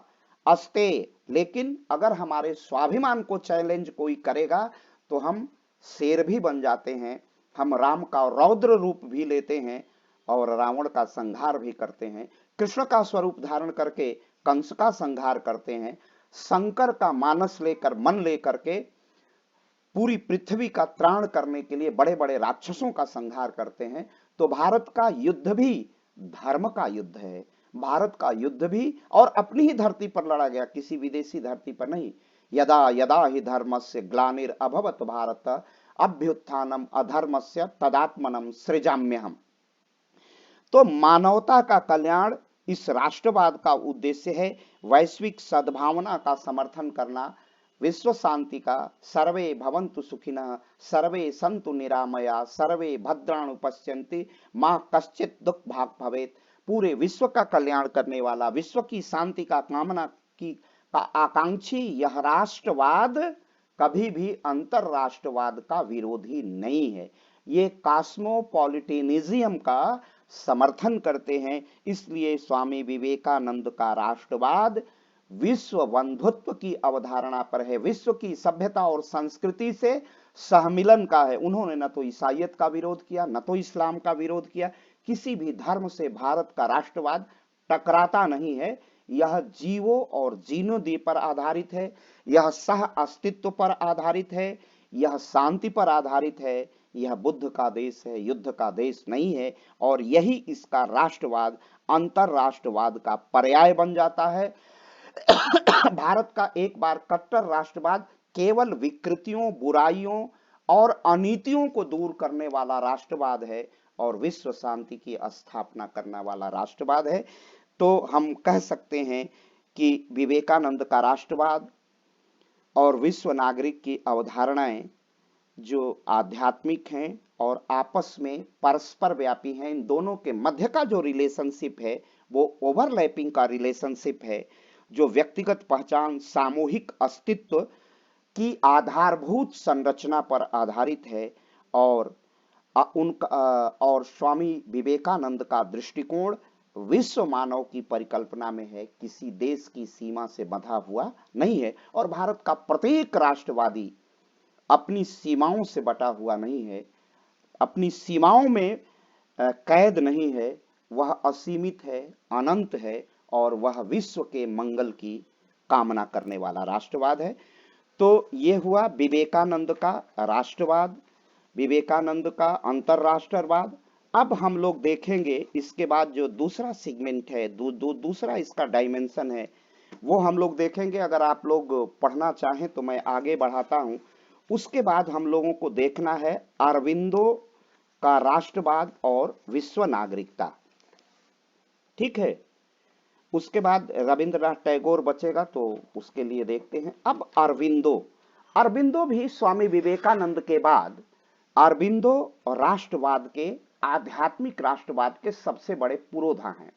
अस्तेय। लेकिन अगर हमारे स्वाभिमान को चैलेंज कोई करेगा तो हम शेर भी बन जाते हैं। हम राम का रौद्र रूप भी लेते हैं और रावण का संहार भी करते हैं। कृष्ण का स्वरूप धारण करके कंस का संहार करते हैं। शंकर का मानस लेकर, मन लेकर के पूरी पृथ्वी का त्राण करने के लिए बड़े बड़े राक्षसों का संहार करते हैं। तो भारत का युद्ध भी धर्म का युद्ध है। भारत का युद्ध भी और अपनी ही धरती पर लड़ा गया, किसी विदेशी धरती पर नहीं। यदा यदा हि धर्मस्य ग्लानिर अभवत भारत अभ्युत्थानम अधर्मस्य तदात्मनम सृजाम्यहम्। तो मानवता का कल्याण इस राष्ट्रवाद का उद्देश्य है। वैश्विक सद्भावना का समर्थन करना, विश्व शांति का, सर्वे भवन्तु सुखिनः, सर्वे सन्तु निरामया, सर्वे भद्राणि पश्यन्ति, मां कश्चित् दुख भाग भवेत्। पूरे विश्व का कल्याण करने वाला, विश्व की शांति का कामना की का आकांक्षी यह राष्ट्रवाद कभी भी अंतरराष्ट्रवाद का विरोधी नहीं है। ये कॉस्मोपॉलिटिनिज्म का समर्थन करते हैं। इसलिए स्वामी विवेकानंद का राष्ट्रवाद विश्व बंधुत्व की अवधारणा पर है, विश्व की सभ्यता और संस्कृति से सहमिलन का है। उन्होंने न तो ईसाइयत का विरोध किया, न तो इस्लाम का विरोध किया। किसी भी धर्म से भारत का राष्ट्रवाद टकराता नहीं है। यह जीवो और जीनोदी पर आधारित है, यह सह अस्तित्व पर आधारित है, यह शांति पर आधारित है। यह बुद्ध का देश है, युद्ध का देश नहीं है। और यही इसका राष्ट्रवाद अंतरराष्ट्रवाद का पर्याय बन जाता है। भारत का एक बार कट्टर राष्ट्रवाद केवल विकृतियों, बुराइयों और अनीतियों को दूर करने वाला राष्ट्रवाद है और विश्व शांति की स्थापना करने वाला राष्ट्रवाद है। तो हम कह सकते हैं कि विवेकानंद का राष्ट्रवाद और विश्व नागरिक की अवधारणाएं जो आध्यात्मिक हैं और आपस में परस्पर व्यापी हैं, इन दोनों के मध्य का जो रिलेशनशिप है वो ओवरलैपिंग का रिलेशनशिप है, जो व्यक्तिगत पहचान, सामूहिक अस्तित्व की आधारभूत संरचना पर आधारित है। और और स्वामी विवेकानंद का दृष्टिकोण विश्व मानव की परिकल्पना में है, किसी देश की सीमा से बंधा हुआ नहीं है। और भारत का प्रत्येक राष्ट्रवादी अपनी सीमाओं से बटा हुआ नहीं है, अपनी सीमाओं में कैद नहीं है। वह असीमित है, अनंत है और वह विश्व के मंगल की कामना करने वाला राष्ट्रवाद है। तो ये हुआ विवेकानंद का राष्ट्रवाद, विवेकानंद का अंतरराष्ट्रवाद। अब हम लोग देखेंगे इसके बाद जो दूसरा सेगमेंट है, दूसरा इसका डायमेंशन है, वो हम लोग देखेंगे। अगर आप लोग पढ़ना चाहें तो मैं आगे बढ़ाता हूं। उसके बाद हम लोगों को देखना है अरविंदो का राष्ट्रवाद और विश्व नागरिकता। ठीक है, उसके बाद रविंद्रनाथ टैगोर बचेगा, तो उसके लिए देखते हैं। अब अरविंदो भी स्वामी विवेकानंद के बाद अरविंदो राष्ट्रवाद के, आध्यात्मिक राष्ट्रवाद के सबसे बड़े पुरोधा हैं।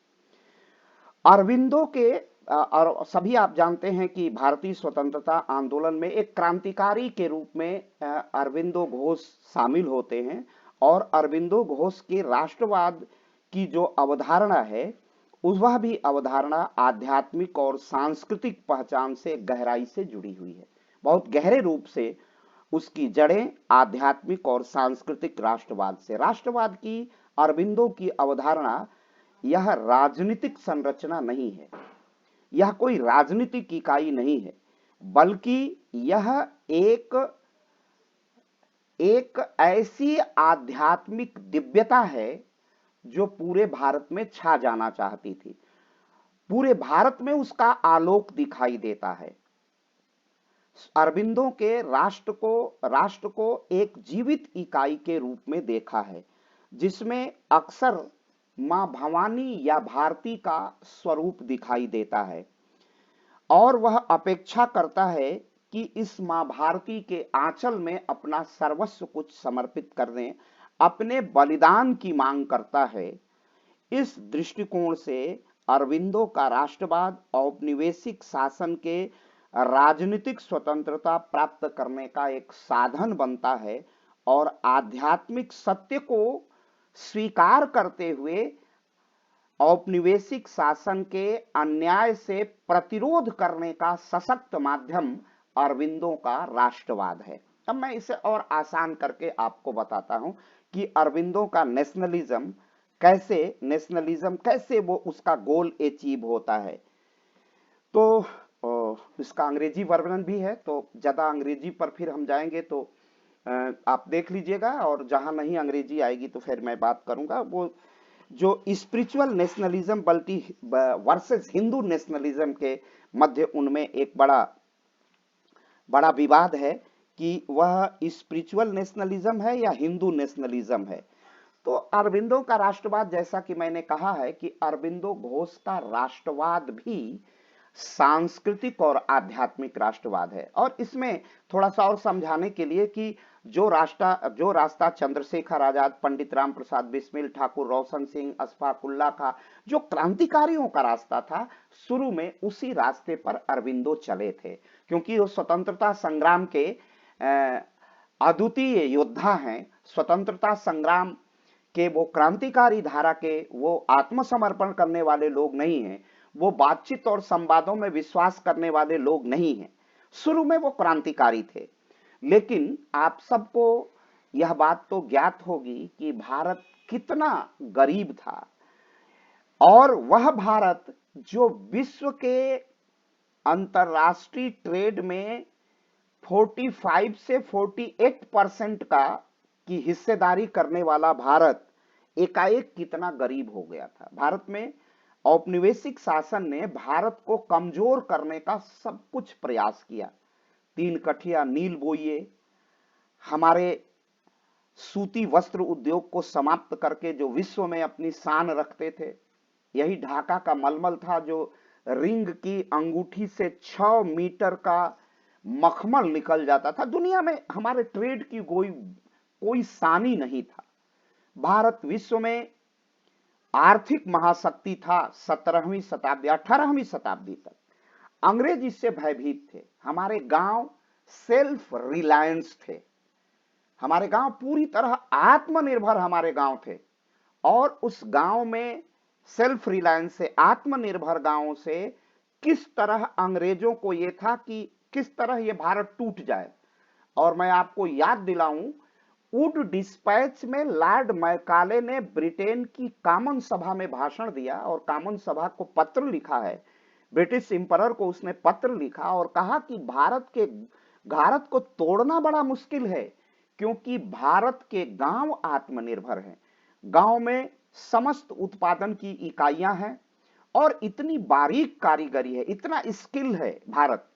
अरविंदो के और सभी आप जानते हैं कि भारतीय स्वतंत्रता आंदोलन में एक क्रांतिकारी के रूप में अरविंदो घोष शामिल होते हैं। और अरविंदो घोष के राष्ट्रवाद की जो अवधारणा है, वह भी अवधारणा आध्यात्मिक और सांस्कृतिक पहचान से गहराई से जुड़ी हुई है। बहुत गहरे रूप से उसकी जड़ें आध्यात्मिक और सांस्कृतिक राष्ट्रवाद से। राष्ट्रवाद की अरविंदो की अवधारणा यह राजनीतिक संरचना नहीं है, यह कोई राजनीतिक इकाई नहीं है, बल्कि यह एक एक ऐसी आध्यात्मिक दिव्यता है जो पूरे भारत में छा जाना चाहती थी। पूरे भारत में उसका आलोक दिखाई देता है। अरबिंदो के राष्ट्र को एक जीवित इकाई के रूप में देखा है, जिसमें अक्सर मां भवानी या भारती का स्वरूप दिखाई देता है, और वह अपेक्षा करता है कि इस मां भारती के आंचल में अपना सर्वस्व कुछ समर्पित कर दें, अपने बलिदान की मांग करता है। इस दृष्टिकोण से अरविंदो का राष्ट्रवाद औपनिवेशिक शासन के राजनीतिक स्वतंत्रता प्राप्त करने का एक साधन बनता है, और आध्यात्मिक सत्य को स्वीकार करते हुए औपनिवेशिक शासन के अन्याय से प्रतिरोध करने का सशक्त माध्यम अरविंदो का राष्ट्रवाद है। अब मैं इसे और आसान करके आपको बताता हूं कि अरविंदो का नेशनलिज्म कैसे वो उसका गोल अचीव होता है। तो इसका अंग्रेजी वर्णन भी है, तो ज्यादा अंग्रेजी पर फिर हम जाएंगे तो आप देख लीजिएगा, और जहां नहीं अंग्रेजी आएगी तो फिर मैं बात करूंगा। वो जो स्पिरिचुअल नेशनलिज्म बल्कि वर्सेस हिंदू नेशनलिज्म के मध्य उनमें एक बड़ा विवाद है कि वह स्पिरिचुअल नेशनलिज्म है या हिंदू नेशनलिज्म है। तो अरबिंदो का राष्ट्रवाद, जैसा कि मैंने कहा है कि अरबिंदो घोष का राष्ट्रवाद भी सांस्कृतिक और आध्यात्मिक राष्ट्रवाद है। और इसमें थोड़ा सा और समझाने के लिए कि जो रास्ता चंद्रशेखर आजाद, पंडित राम प्रसाद बिस्मिल, ठाकुर रोशन सिंह, अशफाक उल्लाह का जो क्रांतिकारियों का रास्ता था, शुरू में उसी रास्ते पर अरबिंदो चले थे, क्योंकि वो स्वतंत्रता संग्राम के अद्वितीय योद्धा हैं। स्वतंत्रता संग्राम के वो क्रांतिकारी धारा के वो आत्मसमर्पण करने वाले लोग नहीं हैं, वो बातचीत और संवादों में विश्वास करने वाले लोग नहीं हैं। शुरू में वो क्रांतिकारी थे, लेकिन आप सबको यह बात तो ज्ञात होगी कि भारत कितना गरीब था, और वह भारत जो विश्व के अंतरराष्ट्रीय ट्रेड में 45 से 48% की हिस्सेदारी करने वाला भारत एकाएक कितना गरीब हो गया था। भारत में औपनिवेशिक शासन ने भारत को कमजोर करने का सब कुछ प्रयास किया। 3 कठिया नील बोइए, हमारे सूती वस्त्र उद्योग को समाप्त करके जो विश्व में अपनी शान रखते थे, यही ढाका का मलमल था जो रिंग की अंगूठी से 6 मीटर का मखमल निकल जाता था। दुनिया में हमारे ट्रेड की कोई सानी नहीं था। भारत विश्व में आर्थिक महाशक्ति था 17वीं शताब्दी 18वीं शताब्दी तक। अंग्रेज इससे भयभीत थे। हमारे गांव सेल्फ रिलायंस थे, हमारे गांव पूरी तरह आत्मनिर्भर हमारे गांव थे, और उस गांव में सेल्फ रिलायंस से, आत्मनिर्भर गांवों से किस तरह अंग्रेजों को यह था कि किस तरह यह भारत टूट जाए। और मैं आपको याद दिलाऊं, वुड डिस्पैच में लॉर्ड मैकाले ने ब्रिटेन की कॉमन सभा में भाषण दिया, और कॉमन सभा को पत्र लिखा है, ब्रिटिश एम्परर को उसने पत्र लिखा और कहा कि भारत को तोड़ना बड़ा मुश्किल है, क्योंकि भारत के गांव आत्मनिर्भर हैं, गांव में समस्त उत्पादन की इकाइयां हैं, और इतनी बारीक कारीगरी है, इतना स्किल है भारत,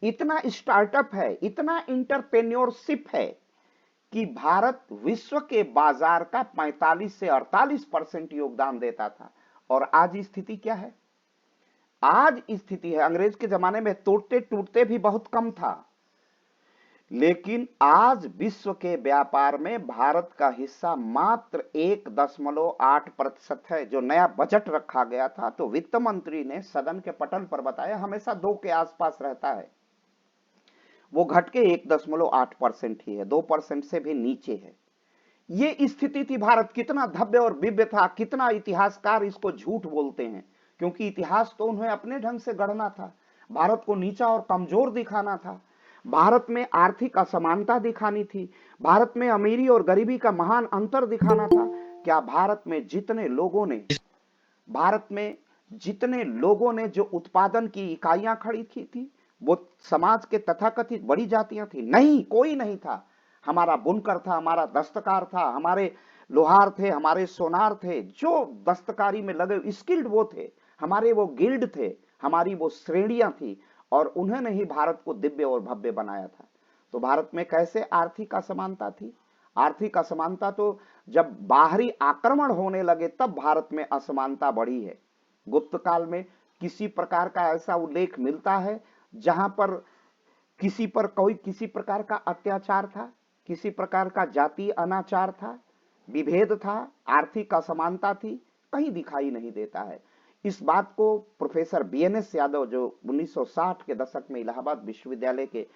इतना स्टार्टअप है, इतना इंटरप्रेन्योरशिप है कि भारत विश्व के बाजार का 45 से 48% योगदान देता था। और आज स्थिति क्या है? आज स्थिति है, अंग्रेज के जमाने में तोड़ते टूटते भी बहुत कम था, लेकिन आज विश्व के व्यापार में भारत का हिस्सा मात्र 1.8% है। जो नया बजट रखा गया था, तो वित्त मंत्री ने सदन के पटल पर बताया, हमेशा 2 के आसपास रहता है, वो घट के 1.8% ही है, 2% से भी नीचे है। ये स्थिति थी। भारत कितना भव्य और दिव्य था, कितना इतिहासकार इसको झूठ बोलते हैं, क्योंकि इतिहास तो उन्हें अपने ढंग से गढ़ना था, भारत को नीचा और कमजोर दिखाना था, भारत में आर्थिक असमानता दिखानी थी, भारत में अमीरी और गरीबी का महान अंतर दिखाना था। क्या भारत में जितने लोगों ने जो उत्पादन की इकाइयां खड़ी की थी वो समाज के तथाकथित बड़ी जातियां थी? नहीं, कोई नहीं था। हमारा बुनकर था, हमारा दस्तकार था, हमारे लोहार थे, हमारे सोनार थे, जो दस्तकारी में लगे स्किल्ड वो थे, हमारे वो गिल्ड थे, हमारी वो श्रेणियां थी, और उन्होंने ही भारत को दिव्य और भव्य बनाया था। तो भारत में कैसे आर्थिक असमानता थी? आर्थिक असमानता तो जब बाहरी आक्रमण होने लगे तब भारत में असमानता बढ़ी है। गुप्त काल में किसी प्रकार का ऐसा उल्लेख मिलता है जहां पर किसी पर कोई किसी प्रकार का अत्याचार था, किसी प्रकार का जातीय अनाचार था, विभेद था, आर्थिक असमानता थी? कहीं दिखाई नहीं देता है। इस बात को प्रोफेसर बीएनएस यादव, जो 1960 के दशक में इलाहाबाद विश्वविद्यालय के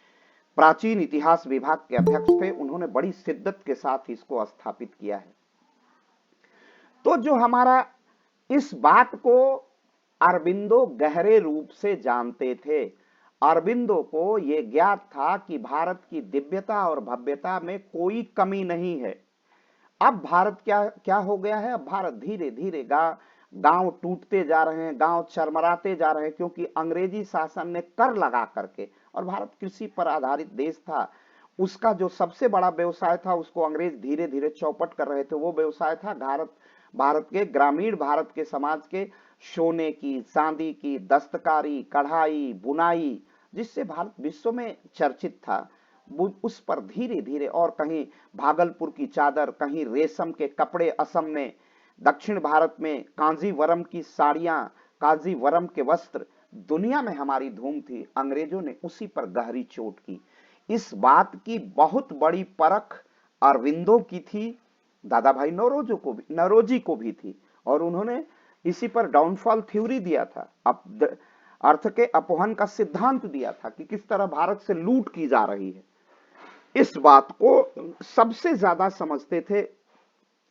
प्राचीन इतिहास विभाग के अध्यक्ष थे, उन्होंने बड़ी शिद्दत के साथ इसको स्थापित किया है। तो जो हमारा इस बात को अरबिंदो गहरे रूप से जानते थे। अरबिंदो को यह ज्ञात था कि भारत की दिव्यता और भव्यता में कोई कमी नहीं है। अब भारत क्या क्या हो गया है? अब भारत धीरे धीरे गांव टूटते जा रहे हैं, गांव चरमराते जा रहे हैं, क्योंकि अंग्रेजी शासन ने कर लगा करके, और भारत कृषि पर आधारित देश था, उसका जो सबसे बड़ा व्यवसाय था उसको अंग्रेज धीरे धीरे चौपट कर रहे थे। वो व्यवसाय था भारत के ग्रामीण भारत के समाज के सोने की, चांदी की, दस्तकारी, कढ़ाई, बुनाई, जिससे भारत विश्व में चर्चित था। उस पर धीरे धीरे, और कहीं भागलपुर की चादर, कहीं रेशम के कपड़े असम में, दक्षिण भारत में कांजीवरम की साड़ियां, कांजीवरम के वस्त्र, दुनिया में हमारी धूम थी। अंग्रेजों ने उसी पर गहरी चोट की। इस बात की बहुत बड़ी परख अरविंदो की थी, दादा भाई नौरोजी को भी थी, और उन्होंने इसी पर डाउनफॉल थ्योरी दिया था, अर्थ के अपहरण का सिद्धांत दिया था कि किस तरह भारत से लूट की जा रही है। इस बात को सबसे ज्यादा समझते थे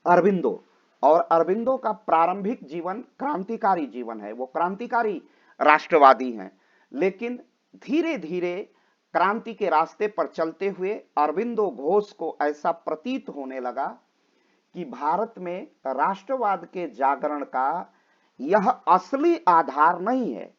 अरबिंदो, और अरबिंदो का प्रारंभिक जीवन क्रांतिकारी जीवन है। वो क्रांतिकारी राष्ट्रवादी हैं, लेकिन धीरे धीरे क्रांति के रास्ते पर चलते हुए अरबिंदो घोष को ऐसा प्रतीत होने लगा कि भारत में राष्ट्रवाद के जागरण का यह असली आधार नहीं है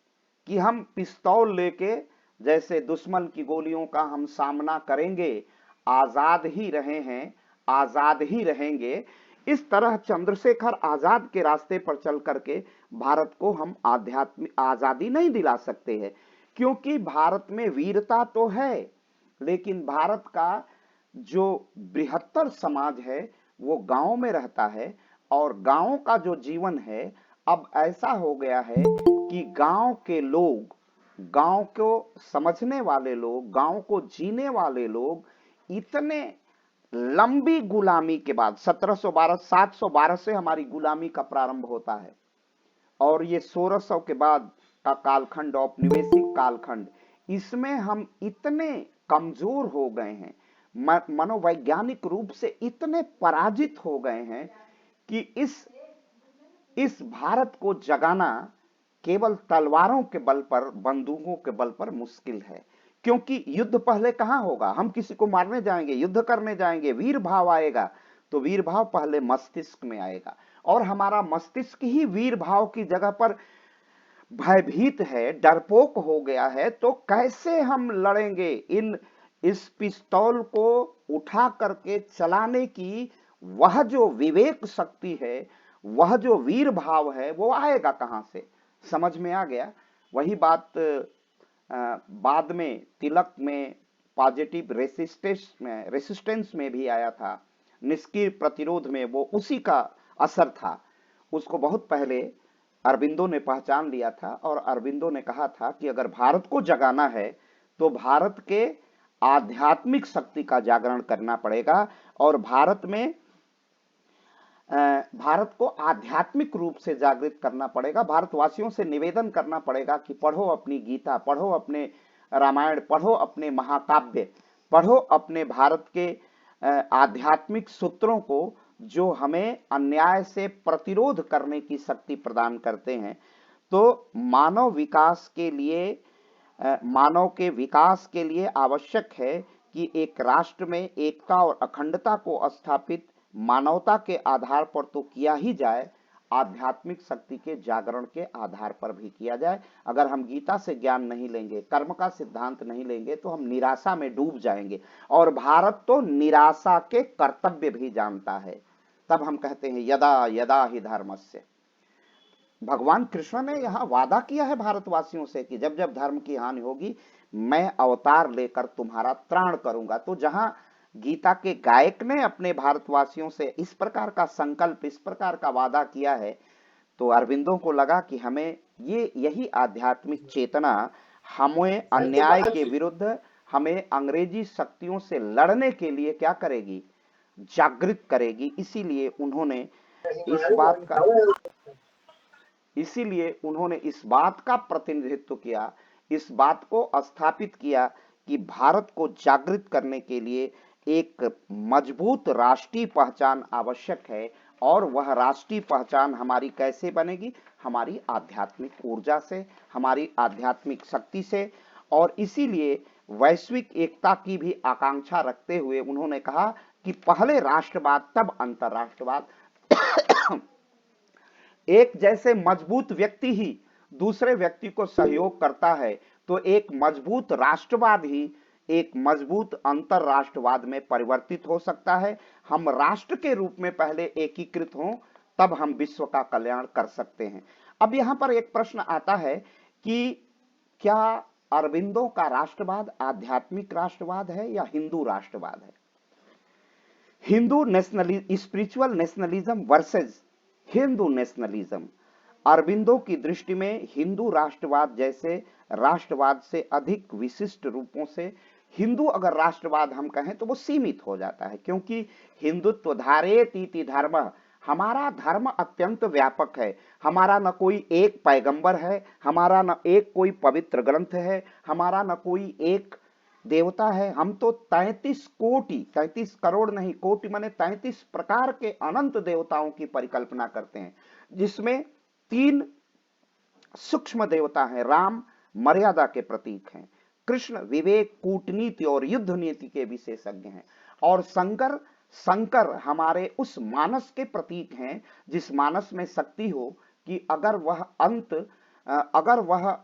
कि हम पिस्तौल लेके जैसे दुश्मन की गोलियों का हम सामना करेंगे, आजाद ही रहे हैं, आजाद ही रहेंगे। इस तरह चंद्रशेखर आजाद के रास्ते पर चल करके भारत को हम आध्यात्मिक आजादी नहीं दिला सकते हैं, क्योंकि भारत में वीरता तो है, लेकिन भारत का जो बृहत्तर समाज है वो गांव में रहता है, और गांव का जो जीवन है अब ऐसा हो गया है कि गांव के लोग, गांव को समझने वाले लोग, गांव को जीने वाले लोग इतने लंबी गुलामी के बाद 712 से हमारी गुलामी का प्रारंभ होता है, और ये 1600 के बाद का कालखंड, औपनिवेशिक कालखंड, इसमें हम इतने कमजोर हो गए हैं, मनोवैज्ञानिक रूप से इतने पराजित हो गए हैं कि इस भारत को जगाना केवल तलवारों के बल पर, बंदूकों के बल पर मुश्किल है। क्योंकि युद्ध पहले कहां होगा? हम किसी को मारने जाएंगे, युद्ध करने जाएंगे, वीर भाव आएगा, तो वीर भाव पहले मस्तिष्क में आएगा, और हमारा मस्तिष्क ही वीर भाव की जगह पर भयभीत है, डरपोक हो गया है। तो कैसे हम लड़ेंगे? इस पिस्तौल को उठा करके चलाने की वह जो विवेक शक्ति है, वह जो वीर भाव है, वो आएगा कहां से? समझ में आ गया। वही बात बाद में तिलक में पॉजिटिव रेसिस्टेंस में भी आया था, निष्क्रिय प्रतिरोध में, वो उसी का असर था। उसको बहुत पहले अरबिंदो ने पहचान लिया था, और अरबिंदो ने कहा था कि अगर भारत को जगाना है तो भारत के आध्यात्मिक शक्ति का जागरण करना पड़ेगा, और भारत को आध्यात्मिक रूप से जागृत करना पड़ेगा। भारतवासियों से निवेदन करना पड़ेगा कि पढ़ो अपनी गीता, पढ़ो अपने रामायण, पढ़ो अपने महाकाव्य, पढ़ो अपने भारत के आध्यात्मिक सूत्रों को, जो हमें अन्याय से प्रतिरोध करने की शक्ति प्रदान करते हैं। तो मानव के विकास के लिए आवश्यक है कि एक राष्ट्र में एकता और अखंडता को स्थापित मानवता के आधार पर तो किया ही जाए, आध्यात्मिक शक्ति के जागरण के आधार पर भी किया जाए। अगर हम गीता से ज्ञान नहीं लेंगे, कर्म का सिद्धांत नहीं लेंगे, तो हम निराशा में डूब जाएंगे। और भारत तो निराशा के कर्तव्य भी जानता है। तब हम कहते हैं यदा यदा ही धर्मस्य। भगवान कृष्ण ने यहां वादा किया है भारतवासियों से कि जब जब धर्म की हानि होगी मैं अवतार लेकर तुम्हारा त्राण करूंगा। तो जहां गीता के गायक ने अपने भारतवासियों से इस प्रकार का संकल्प, इस प्रकार का वादा किया है, तो अरविंदों को लगा कि हमें यही आध्यात्मिक चेतना हमें अन्याय के विरुद्ध, हमें अंग्रेजी शक्तियों से लड़ने के लिए क्या करेगी, जागृत करेगी। इसीलिए उन्होंने इस बात का प्रतिनिधित्व किया, इस बात को स्थापित किया कि भारत को जागृत करने के लिए एक मजबूत राष्ट्रीय पहचान आवश्यक है। और वह राष्ट्रीय पहचान हमारी कैसे बनेगी, हमारी आध्यात्मिक ऊर्जा से, हमारी आध्यात्मिक शक्ति से। और इसीलिए वैश्विक एकता की भी आकांक्षा रखते हुए उन्होंने कहा कि पहले राष्ट्रवाद तब अंतरराष्ट्रवाद। एक जैसे मजबूत व्यक्ति ही दूसरे व्यक्ति को सहयोग करता है, तो एक मजबूत राष्ट्रवाद ही एक मजबूत अंतरराष्ट्रवाद में परिवर्तित हो सकता है। हम राष्ट्र के रूप में पहले एकीकृत हों, तब हम विश्व का कल्याण कर सकते हैं। अब यहां पर एक प्रश्न आता है कि क्या अरविंदो का राष्ट्रवाद आध्यात्मिक राष्ट्रवाद है या हिंदू राष्ट्रवाद है? Hindu spiritual nationalism versus Hindu nationalism. Aurobindo की दृष्टि में हिंदू राष्ट्रवाद जैसे राष्ट्रवाद से अधिक विशिष्ट रूपों से हिंदू अगर राष्ट्रवाद हम कहें तो वो सीमित हो जाता है, क्योंकि हिंदुत्व धारेत इति धर्म, हमारा धर्म अत्यंत व्यापक है। हमारा न कोई एक पैगंबर है, हमारा न एक कोई पवित्र ग्रंथ है, हमारा न कोई एक देवता है। हम तो 33 कोटि, 33 करोड़ नहीं, कोटि माने 33 प्रकार के अनंत देवताओं की परिकल्पना करते हैं, जिसमें 3 सूक्ष्म देवता हैं। राम मर्यादा के प्रतीक हैं, कृष्ण विवेक, कूटनीति और युद्ध नीति के विशेषज्ञ हैं, और शंकर हमारे उस मानस के प्रतीक हैं जिस मानस में शक्ति हो कि अगर वह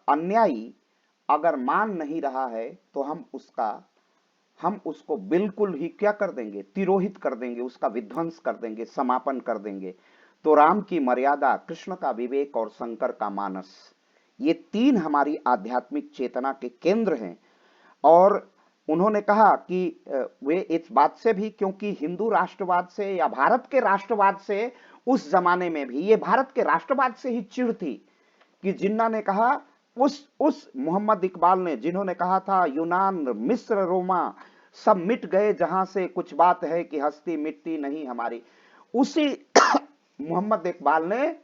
अन्यायी अगर मान नहीं रहा है तो हम उसको बिल्कुल ही क्या कर देंगे, तिरोहित कर देंगे, उसका विध्वंस कर देंगे, समापन कर देंगे। तो राम की मर्यादा, कृष्ण का विवेक और शंकर का मानस, ये 3 हमारी आध्यात्मिक चेतना के केंद्र हैं। और उन्होंने कहा कि वे इस बात से भी, क्योंकि हिंदू राष्ट्रवाद से या भारत के राष्ट्रवाद से उस जमाने में भी ये भारत के राष्ट्रवाद से ही चिढ़ थी कि जिन्ना ने कहा, उस मोहम्मद इकबाल ने, जिन्होंने कहा था यूनान मिस्र रोमा सब मिट गए जहां से कुछ बात है कि हस्ती मिटती नहीं हमारी, उसी मोहम्मद इकबाल ने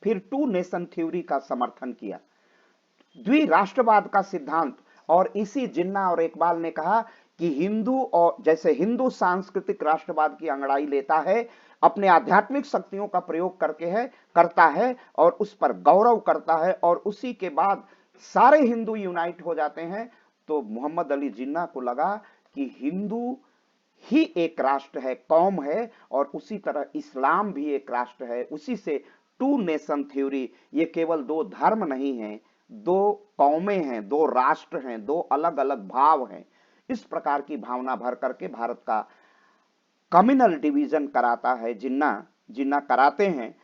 फिर 2 नेशन थ्योरी का समर्थन किया, द्विराष्ट्रवाद का सिद्धांत। और इसी जिन्ना और इकबाल ने कहा कि हिंदू, और जैसे हिंदू सांस्कृतिक राष्ट्रवाद की अंगड़ाई लेता है, अपने आध्यात्मिक शक्तियों का प्रयोग करता है और उस पर गौरव करता है, और उसी के बाद सारे हिंदू यूनाइट हो जाते हैं। तो मोहम्मद अली जिन्ना को लगा कि हिंदू ही एक राष्ट्र है, कौम है, और उसी तरह इस्लाम भी एक राष्ट्र है। उसी से 2 नेशन थ्योरी, ये केवल 2 धर्म नहीं है, 2 कौमें हैं, 2 राष्ट्र हैं, 2 अलग अलग भाव हैं। इस प्रकार की भावना भर करके भारत का कम्युनल डिवीजन कराता है जिन्ना कराते हैं।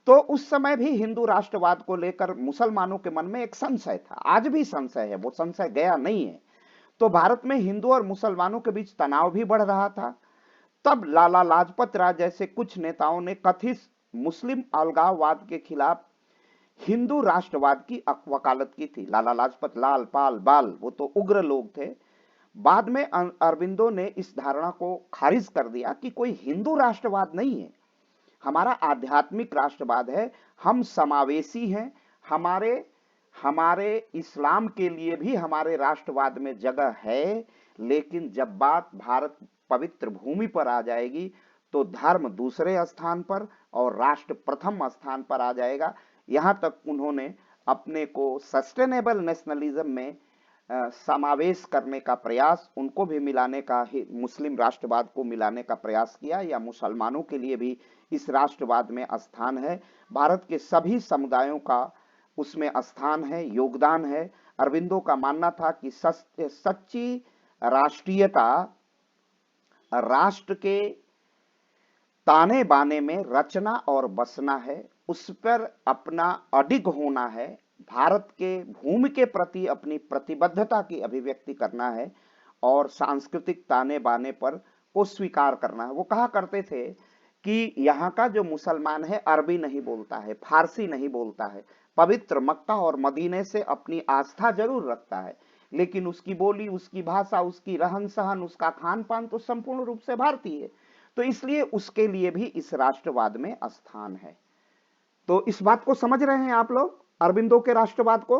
तो उस समय भी हिंदू राष्ट्रवाद को लेकर मुसलमानों के मन में एक संशय था, आज भी संशय है, वो संशय गया नहीं है। तो भारत में हिंदू और मुसलमानों के बीच तनाव भी बढ़ रहा था। तब लाला लाजपत राय जैसे कुछ नेताओं ने कथित मुस्लिम अलगाववाद के खिलाफ हिंदू राष्ट्रवाद की वकालत की थी। लाला लाजपत, लाल, पाल, बाल, वो तो उग्र लोग थे। बाद में अरविंदो ने इस धारणा को खारिज कर दिया कि कोई हिंदू राष्ट्रवाद नहीं है, हमारा आध्यात्मिक राष्ट्रवाद है, हम समावेशी हैं, हमारे इस्लाम के लिए भी हमारे राष्ट्रवाद में जगह है। लेकिन जब बात भारत पवित्र भूमि पर आ जाएगी तो धर्म दूसरे स्थान पर और राष्ट्र प्रथम स्थान पर आ जाएगा। यहां तक उन्होंने अपने को सस्टेनेबल नेशनलिज्म में समावेश करने का प्रयास, उनको भी मिलाने का, मुस्लिम राष्ट्रवाद को मिलाने का प्रयास किया, या मुसलमानों के लिए भी इस राष्ट्रवाद में स्थान है। भारत के सभी समुदायों का उसमें स्थान है, योगदान है। अरबिंदो का मानना था कि सच्ची राष्ट्रीयता राष्ट्र के ताने बाने में रचना और बसना है, उस पर अपना अडिग होना है, भारत के भूमि के प्रति अपनी प्रतिबद्धता की अभिव्यक्ति करना है, और सांस्कृतिक ताने बाने पर को स्वीकार करना है। वो कहा करते थे कि यहाँ का जो मुसलमान है अरबी नहीं बोलता है, फारसी नहीं बोलता है, पवित्र मक्का और मदीने से अपनी आस्था जरूर रखता है, लेकिन उसकी बोली, उसकी भाषा, उसकी रहन सहन, उसका खान पान तो संपूर्ण रूप से भारतीय है। तो इसलिए उसके लिए भी इस राष्ट्रवाद में स्थान है। तो इस बात को समझ रहे हैं आप लोग, अरबिंदो के राष्ट्रवाद को?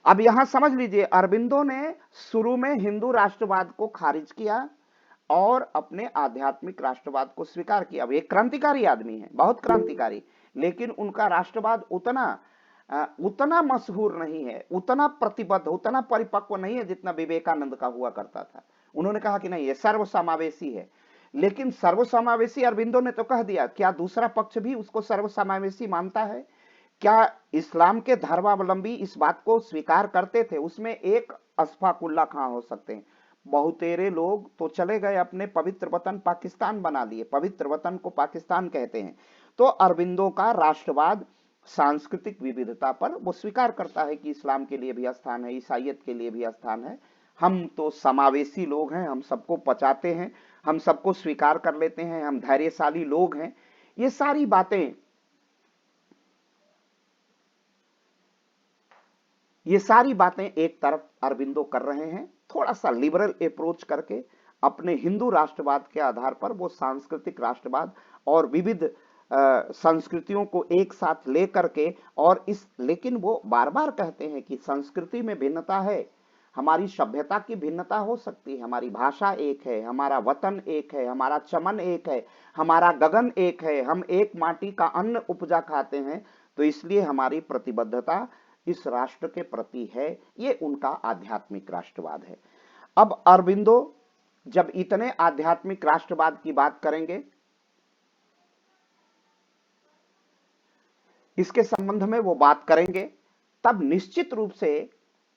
अब यहां समझ लीजिए, अरबिंदो ने शुरू में हिंदू राष्ट्रवाद को खारिज किया और अपने आध्यात्मिक राष्ट्रवाद को स्वीकार किया। अब एक क्रांतिकारी आदमी है, बहुत क्रांतिकारी, लेकिन उनका राष्ट्रवाद उतना मशहूर नहीं है, उतना प्रतिबद्ध, उतना परिपक्व नहीं है जितना विवेकानंद का हुआ करता था। उन्होंने कहा कि नहीं, ये सर्वसमावेशी है। लेकिन सर्वसमावेशी अरबिंदो ने तो कह दिया, क्या दूसरा पक्ष भी उसको सर्वसमावेशी मानता है? क्या इस्लाम के धर्मावलंबी इस बात को स्वीकार करते थे? उसमें एक अशफाकुल्ला खां हो सकते हैं, बहुतेरे लोग तो चले गए, अपने पवित्र वतन पाकिस्तान बना लिए, पवित्र वतन को पाकिस्तान कहते हैं। तो अरबिंदो का राष्ट्रवाद सांस्कृतिक विविधता पर वो स्वीकार करता है कि इस्लाम के लिए भी स्थान है, ईसाइयत के लिए भी स्थान है, हम तो समावेशी लोग हैं, हम सबको पचाते हैं, हम सबको स्वीकार कर लेते हैं, हम धैर्यशाली लोग हैं। ये सारी बातें एक तरफ अरबिंदो कर रहे हैं, थोड़ा सा लिबरल अप्रोच करके अपने हिंदू राष्ट्रवाद के आधार पर वो सांस्कृतिक राष्ट्रवाद और विविध संस्कृतियों को एक साथ लेकर के, और लेकिन वो बार बार कहते हैं कि संस्कृति में भिन्नता है, हमारी सभ्यता की भिन्नता हो सकती है, हमारी भाषा एक है, हमारा वतन एक है, हमारा चमन एक है, हमारा गगन एक है, हम एक माटी का अन्न उपजा खाते हैं, तो इसलिए हमारी प्रतिबद्धता इस राष्ट्र के प्रति है। ये उनका आध्यात्मिक राष्ट्रवाद है। अब अरबिंदो जब इतने आध्यात्मिक राष्ट्रवाद की बात करेंगे, इसके संबंध में वो बात करेंगे, तब निश्चित रूप से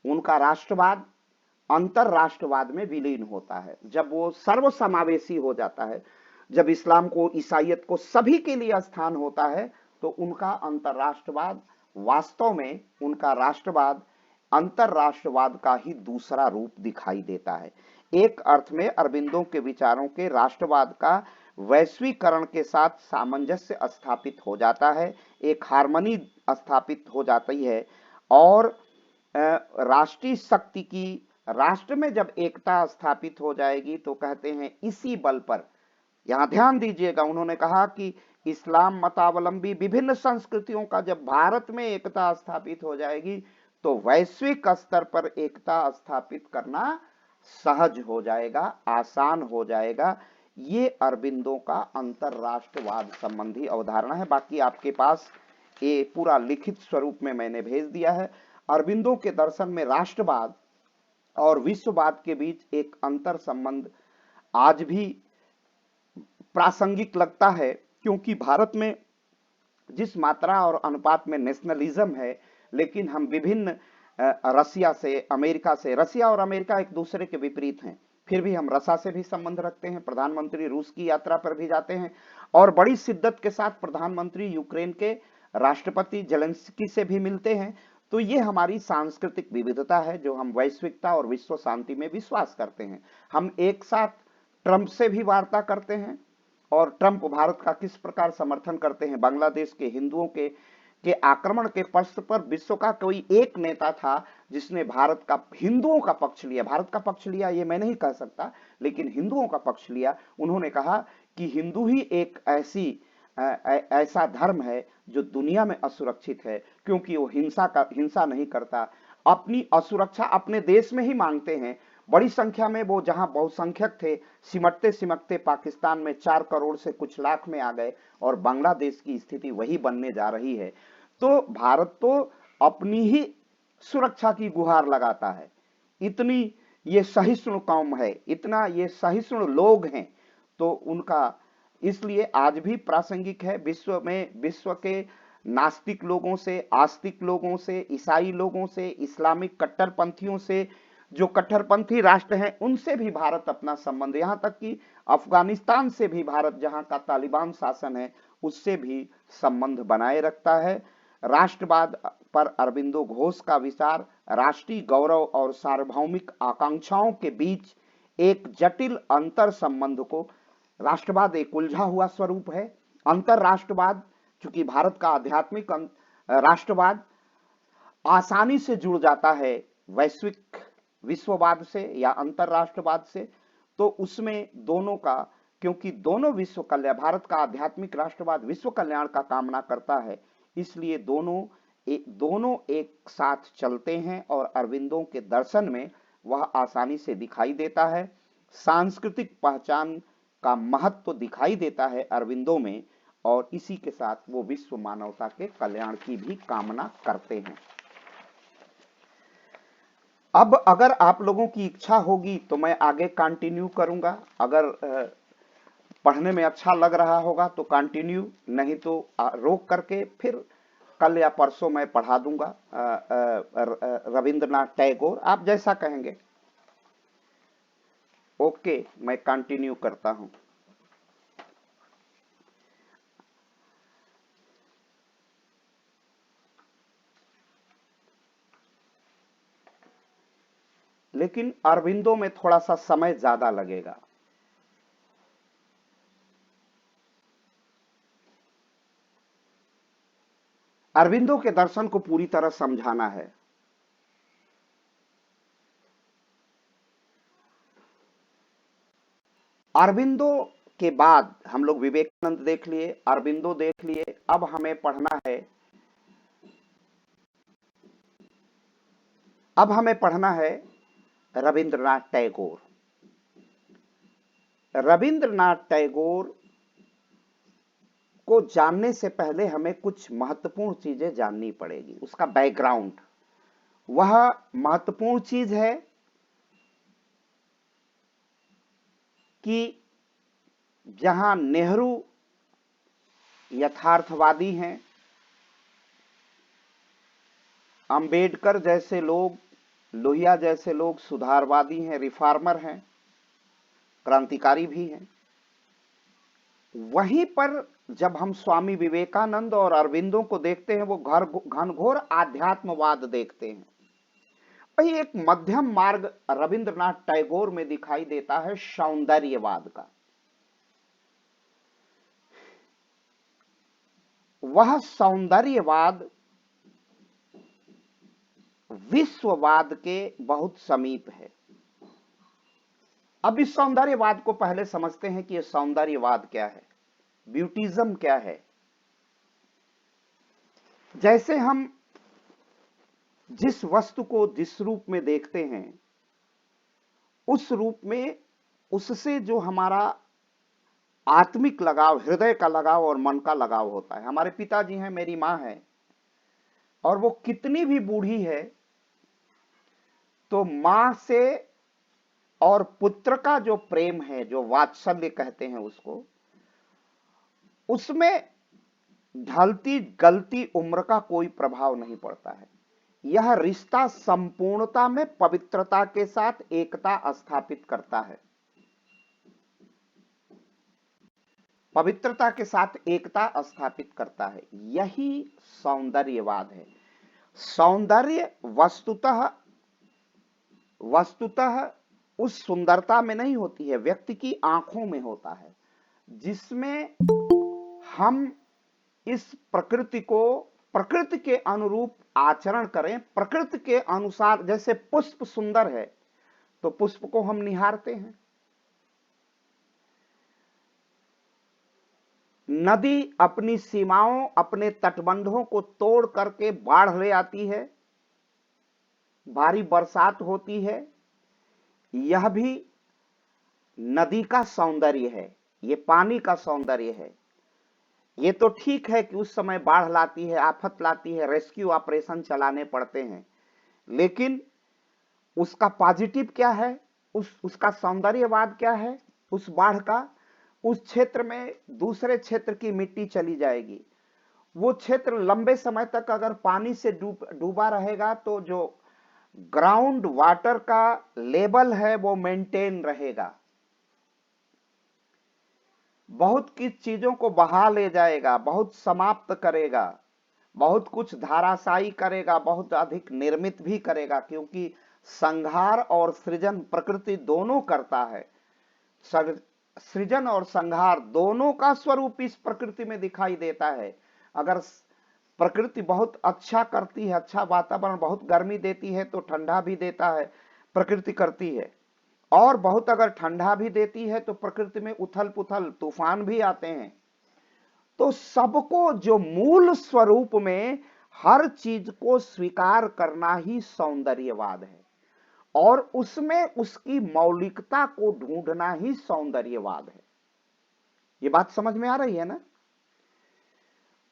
उनका राष्ट्रवाद अंतरराष्ट्रवाद में विलीन होता है। जब वो सर्वसमावेशी हो जाता है, जब इस्लाम को, ईसाइयत को सभी के लिए स्थान होता है, तो उनका अंतरराष्ट्रवाद वास्तव में, उनका राष्ट्रवाद अंतरराष्ट्रवाद का ही दूसरा रूप दिखाई देता है। एक अर्थ में अरबिंदो के विचारों के राष्ट्रवाद का वैश्वीकरण के साथ सामंजस्य स्थापित हो जाता है, एक हार्मनी स्थापित हो जाती है, और राष्ट्रीय शक्ति की, राष्ट्र में जब एकता स्थापित हो जाएगी तो कहते हैं इसी बल पर, यहां ध्यान दीजिएगा, उन्होंने कहा कि इस्लाम मतावलंबी विभिन्न संस्कृतियों का जब भारत में एकता स्थापित हो जाएगी तो वैश्विक स्तर पर एकता स्थापित करना सहज हो जाएगा, आसान हो जाएगा। ये अरबिंदो का अंतरराष्ट्रवाद संबंधी अवधारणा है। बाकी आपके पास ये पूरा लिखित स्वरूप में मैंने भेज दिया है। अरबिंदो के दर्शन में राष्ट्रवाद और विश्ववाद के बीच एक अंतर संबंध आज भी प्रासंगिक लगता है, क्योंकि भारत में जिस मात्रा और अनुपात में नेशनलिज्म है, लेकिन हम विभिन्न रसिया से, अमेरिका से, रसिया और अमेरिका एक दूसरे के विपरीत हैं, फिर भी हम रसा से भी संबंध रखते हैं, प्रधानमंत्री रूस की यात्रा पर भी जाते हैं, और बड़ी शिद्दत के साथ प्रधानमंत्री यूक्रेन के राष्ट्रपति जेलेंस्की से भी मिलते हैं। तो ये हमारी सांस्कृतिक विविधता है, जो हम वैश्विकता और विश्व शांति में विश्वास करते हैं। हम एक साथ ट्रंप से भी वार्ता करते हैं, और ट्रंप भारत का किस प्रकार समर्थन करते हैं। बांग्लादेश के हिंदुओं के आक्रमण के पक्ष पर विश्व का कोई एक नेता था जिसने भारत का, हिंदुओं का पक्ष लिया। भारत का पक्ष लिया ये मैं नहीं कह सकता, लेकिन हिंदुओं का पक्ष लिया। उन्होंने कहा कि हिंदू ही एक ऐसा धर्म है जो दुनिया में असुरक्षित है, क्योंकि वो हिंसा नहीं करता, अपनी असुरक्षा अपने देश में ही मांगते हैं। बड़ी संख्या में वो जहां बहुसंख्यक थे, सिमटते सिमटते पाकिस्तान में 4 करोड़ से कुछ लाख में आ गए, और बांग्लादेश की स्थिति वही बनने जा रही है। तो भारत तो अपनी ही सुरक्षा की गुहार लगाता है, इतनी ये सहिष्णु कौम है, इतना ये सहिष्णु लोग हैं, तो उनका इसलिए आज भी प्रासंगिक है। विश्व में, विश्व के नास्तिक लोगों से, आस्तिक लोगों से, ईसाई लोगों से, इस्लामिक कट्टरपंथियों से, जो कट्टरपंथी राष्ट्र हैं उनसे भी भारत अपना संबंध, यहां तक कि अफगानिस्तान से भी भारत, जहां का तालिबान शासन है, उससे भी संबंध बनाए रखता है। राष्ट्रवाद पर अरबिंदो घोष का विचार राष्ट्रीय गौरव और सार्वभौमिक आकांक्षाओं के बीच एक जटिल अंतर संबंध को, राष्ट्रवाद एक उलझा हुआ स्वरूप है। अंतरराष्ट्रवाद, चूंकि भारत का आध्यात्मिक राष्ट्रवाद आसानी से जुड़ जाता है वैश्विक विश्ववाद से या अंतरराष्ट्रवाद से, तो उसमें दोनों का, क्योंकि दोनों विश्व कल्याण, भारत का आध्यात्मिक राष्ट्रवाद विश्व कल्याण का कामना करता है, इसलिए दोनों एक साथ चलते हैं और अरविंदों के दर्शन में वह आसानी से दिखाई देता है। सांस्कृतिक पहचान का महत्व दिखाई देता है अरविंदों में, और इसी के साथ वो विश्व मानवता के कल्याण की भी कामना करते हैं। अब अगर आप लोगों की इच्छा होगी तो मैं आगे कंटिन्यू करूंगा, अगर पढ़ने में अच्छा लग रहा होगा तो कंटिन्यू, नहीं तो रोक करके फिर कल या परसों मैं पढ़ा दूंगा रविंद्रनाथ टैगोर, आप जैसा कहेंगे। ओके, मैं कंटिन्यू करता हूं। लेकिन अरविंदो में थोड़ा सा समय ज्यादा लगेगा। अरविंदो के दर्शन को पूरी तरह समझाना है। अरविंदो के बाद हम लोग विवेकानंद देख लिए, अरविंदो देख लिए, अब हमें पढ़ना है, अब हमें पढ़ना है रविंद्रनाथ टैगोर। रविंद्रनाथ टैगोर को जानने से पहले हमें कुछ महत्वपूर्ण चीजें जाननी पड़ेगी, उसका बैकग्राउंड। वह महत्वपूर्ण चीज है कि जहां नेहरू यथार्थवादी हैं, अंबेडकर जैसे लोग, लोहिया जैसे लोग सुधारवादी हैं, रिफॉर्मर हैं, क्रांतिकारी भी हैं, वहीं पर जब हम स्वामी विवेकानंद और अरविंदों को देखते हैं, वो घनघोर आध्यात्मवाद देखते हैं। वही एक मध्यम मार्ग रविंद्रनाथ टैगोर में दिखाई देता है, सौंदर्यवाद का। वह सौंदर्यवाद विश्ववाद के बहुत समीप है। अब इस सौंदर्यवाद को पहले समझते हैं कि यह सौंदर्यवाद क्या है, ब्यूटिज्म क्या है। जैसे हम जिस वस्तु को जिस रूप में देखते हैं, उस रूप में उससे जो हमारा आत्मिक लगाव, हृदय का लगाव और मन का लगाव होता है। हमारे पिताजी हैं, मेरी मां है, और वो कितनी भी बूढ़ी है तो मां से और पुत्र का जो प्रेम है, जो वात्सल्य कहते हैं उसको, उसमें ढलती गलती उम्र का कोई प्रभाव नहीं पड़ता है। यह रिश्ता संपूर्णता में पवित्रता के साथ एकता स्थापित करता है, पवित्रता के साथ एकता स्थापित करता है। यही सौंदर्यवाद है। सौंदर्य वस्तुतः उस सुंदरता में नहीं होती है, व्यक्ति की आंखों में होता है, जिसमें हम इस प्रकृति को प्रकृति के अनुरूप आचरण करें, प्रकृति के अनुसार। जैसे पुष्प सुंदर है तो पुष्प को हम निहारते हैं, नदी अपनी सीमाओं, अपने तटबंधों को तोड़ करके बाढ़ ले आती है, भारी बरसात होती है, यह भी नदी का सौंदर्य है, ये पानी का सौंदर्य है। ये तो ठीक है कि उस समय बाढ़ लाती है, आफत लाती है, रेस्क्यू ऑपरेशन चलाने पड़ते हैं, लेकिन उसका पॉजिटिव क्या है, उसका सौंदर्यवाद क्या है, उस बाढ़ का। उस क्षेत्र में दूसरे क्षेत्र की मिट्टी चली जाएगी। वो क्षेत्र लंबे समय तक अगर पानी से डूबा रहेगा तो जो ग्राउंड वाटर का लेवल है वो मेंटेन रहेगा। बहुत की चीजों को बहा ले जाएगा, बहुत समाप्त करेगा, बहुत कुछ धाराशायी करेगा, बहुत अधिक निर्मित भी करेगा, क्योंकि संहार और सृजन प्रकृति दोनों करता है। सृजन और संहार दोनों का स्वरूप इस प्रकृति में दिखाई देता है। अगर प्रकृति बहुत अच्छा करती है, अच्छा वातावरण, बहुत गर्मी देती है तो ठंडा भी देता है, प्रकृति करती है। और बहुत अगर ठंडा भी देती है तो प्रकृति में उथल पुथल तूफान भी आते हैं। तो सबको जो मूल स्वरूप में हर चीज को स्वीकार करना ही सौंदर्यवाद है, और उसमें उसकी मौलिकता को ढूंढना ही सौंदर्यवाद है। ये बात समझ में आ रही है ना?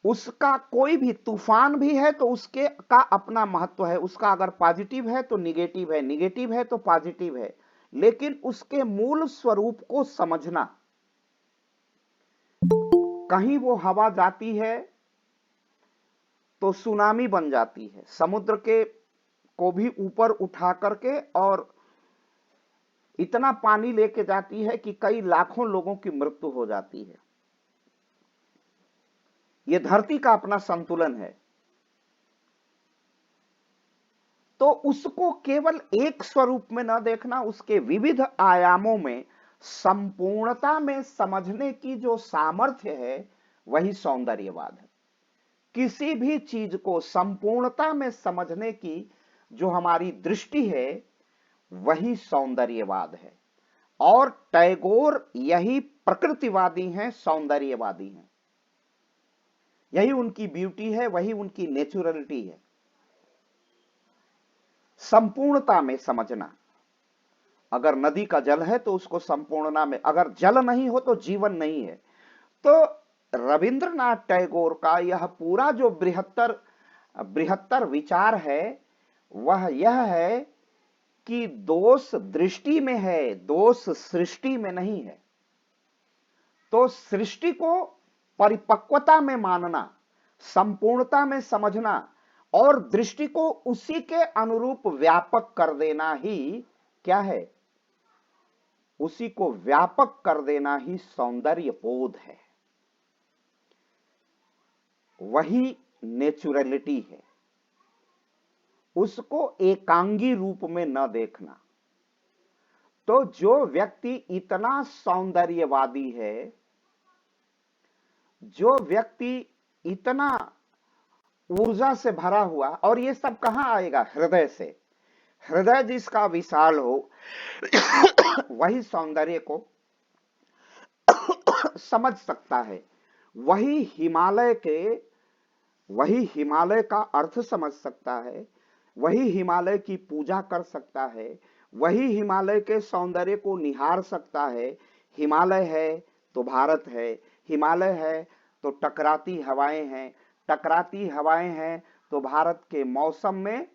उसका कोई भी तूफान भी है तो उसके का अपना महत्व है। उसका अगर पॉजिटिव है तो निगेटिव है, निगेटिव है तो पॉजिटिव है, लेकिन उसके मूल स्वरूप को समझना। कहीं वो हवा जाती है तो सुनामी बन जाती है, समुद्र के को भी ऊपर उठा करके, और इतना पानी लेके जाती है कि कई लाखों लोगों की मृत्यु हो जाती है। यह धरती का अपना संतुलन है। तो उसको केवल एक स्वरूप में न देखना, उसके विविध आयामों में संपूर्णता में समझने की जो सामर्थ्य है वही सौंदर्यवाद है। किसी भी चीज को संपूर्णता में समझने की जो हमारी दृष्टि है वही सौंदर्यवाद है। और टैगोर यही प्रकृतिवादी हैं, सौंदर्यवादी हैं। यही उनकी ब्यूटी है, वही उनकी नेचुरलिटी है। संपूर्णता में समझना। अगर नदी का जल है तो उसको संपूर्णता में, अगर जल नहीं हो तो जीवन नहीं है। तो रविंद्रनाथ टैगोर का यह पूरा जो बृहत्तर विचार है वह यह है कि दोष दृष्टि में है, दोष सृष्टि में नहीं है। तो सृष्टि को परिपक्वता में मानना, संपूर्णता में समझना और दृष्टि को उसी के अनुरूप व्यापक कर देना ही क्या है? उसी को व्यापक कर देना ही सौंदर्य बोध है, वही नेचुरलिटी है। उसको एकांगी रूप में न देखना। तो जो व्यक्ति इतना सौंदर्यवादी है, जो व्यक्ति इतना ऊर्जा से भरा हुआ, और ये सब कहां आएगा? हृदय से। हृदय जिसका विशाल हो वही सौंदर्य को समझ सकता है। वही हिमालय का अर्थ समझ सकता है, वही हिमालय की पूजा कर सकता है, वही हिमालय के सौंदर्य को निहार सकता है। हिमालय है तो भारत है, हिमालय है तो टकराती हवाएं हैं, टकराती हवाएं हैं तो भारत के मौसम में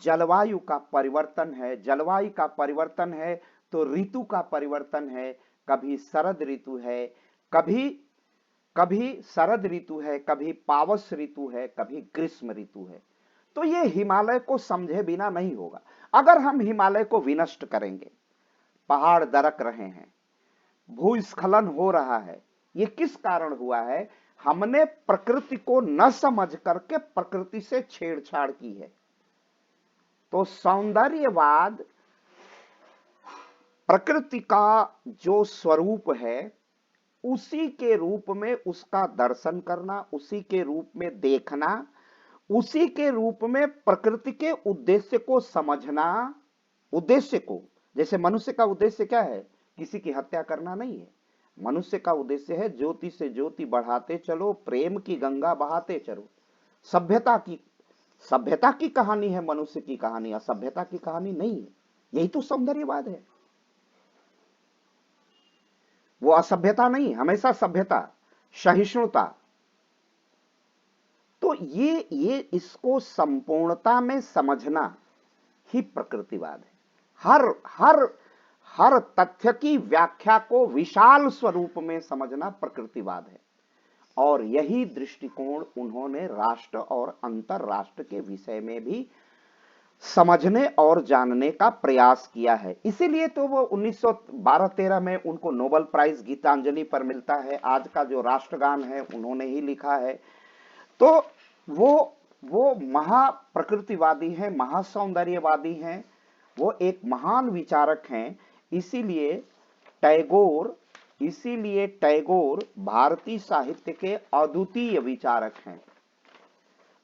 जलवायु का परिवर्तन है, जलवायु का परिवर्तन है तो ऋतु का परिवर्तन है। कभी शरद ऋतु है, कभी शरद ऋतु है, कभी पावस ऋतु है, कभी ग्रीष्म ऋतु है। तो ये हिमालय को समझे बिना नहीं होगा। अगर हम हिमालय को विनष्ट करेंगे, पहाड़ दरक रहे हैं, भूस्खलन हो रहा है, ये किस कारण हुआ है? हमने प्रकृति को न समझ करके प्रकृति से छेड़छाड़ की है। तो सौंदर्यवाद प्रकृति का जो स्वरूप है उसी के रूप में उसका दर्शन करना, उसी के रूप में देखना, उसी के रूप में प्रकृति के उद्देश्य को समझना। उद्देश्य को, जैसे मनुष्य का उद्देश्य क्या है? किसी की हत्या करना नहीं है। मनुष्य का उद्देश्य है ज्योति से ज्योति बढ़ाते चलो, प्रेम की गंगा बहाते चलो। सभ्यता की कहानी है मनुष्य की कहानी, असभ्यता की कहानी नहीं है। यही तो सौंदर्यवाद है। वो असभ्यता नहीं, हमेशा सभ्यता, सहिष्णुता। तो ये इसको संपूर्णता में समझना ही प्रकृतिवाद है। हर हर हर तथ्य की व्याख्या को विशाल स्वरूप में समझना प्रकृतिवाद है। और यही दृष्टिकोण उन्होंने राष्ट्र और अंतरराष्ट्र के विषय में भी समझने और जानने का प्रयास किया है। इसीलिए तो वो 1912-13 में उनको नोबेल प्राइज गीतांजलि पर मिलता है। आज का जो राष्ट्रगान है उन्होंने ही लिखा है। तो वो महाप्रकृतिवादी हैं, महासौंदर्यवादी हैं, वो एक महान विचारक हैं। इसीलिए टैगोर भारतीय साहित्य के अद्वितीय विचारक हैं।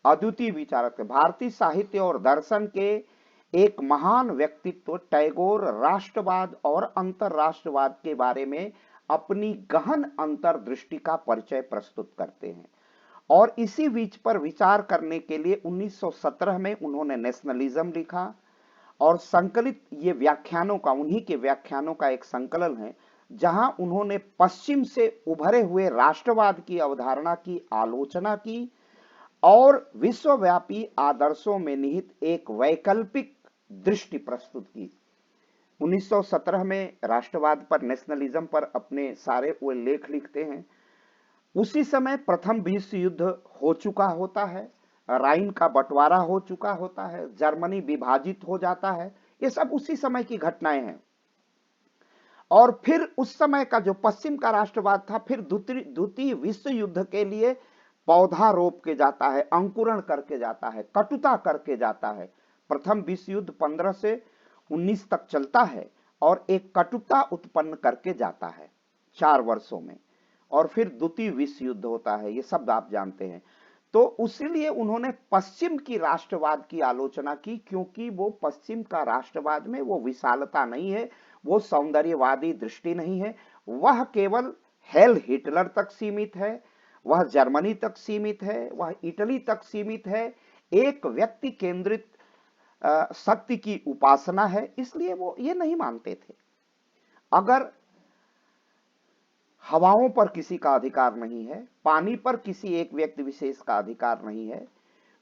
अद्वितीय विचारक, भारतीय साहित्य और दर्शन के एक महान व्यक्तित्व टैगोर राष्ट्रवाद और अंतरराष्ट्रवाद के बारे में अपनी गहन अंतर्दृष्टि का परिचय प्रस्तुत करते हैं। और इसी बीच पर विचार करने के लिए 1917 में उन्होंने नेशनलिज्म लिखा और संकलित ये व्याख्यानों का, उन्हीं के व्याख्यानों का एक संकलन है, जहां उन्होंने पश्चिम से उभरे हुए राष्ट्रवाद की अवधारणा की आलोचना की और विश्वव्यापी आदर्शों में निहित एक वैकल्पिक दृष्टि प्रस्तुत की। 1917 में राष्ट्रवाद पर, नेशनलिज्म पर अपने सारे वो लेख लिखते हैं। उसी समय प्रथम विश्व युद्ध हो चुका होता है, राइन का बंटवारा हो चुका होता है, जर्मनी विभाजित हो जाता है। ये सब उसी समय की घटनाएं हैं। और फिर उस समय का जो पश्चिम का राष्ट्रवाद था, फिर द्वितीय विश्व युद्ध के लिए पौधा रोप के जाता है, अंकुरण करके जाता है, कटुता करके जाता है। प्रथम विश्व युद्ध 15 से 19 तक चलता है और एक कटुता उत्पन्न करके जाता है 4 वर्षों में। और फिर द्वितीय विश्व युद्ध होता है, ये सब आप जानते हैं। तो उसलिए उन्होंने पश्चिम की राष्ट्रवाद की आलोचना की, क्योंकि वो पश्चिम का राष्ट्रवाद में वो विशालता नहीं है, वो सौंदर्यवादी दृष्टि नहीं है। वह केवल हेल हिटलर तक सीमित है, वह जर्मनी तक सीमित है, वह इटली तक सीमित है। एक व्यक्ति केंद्रित शक्ति की उपासना है। इसलिए वो ये नहीं मानते थे। अगर हवाओं पर किसी का अधिकार नहीं है, पानी पर किसी एक व्यक्ति विशेष का अधिकार नहीं है,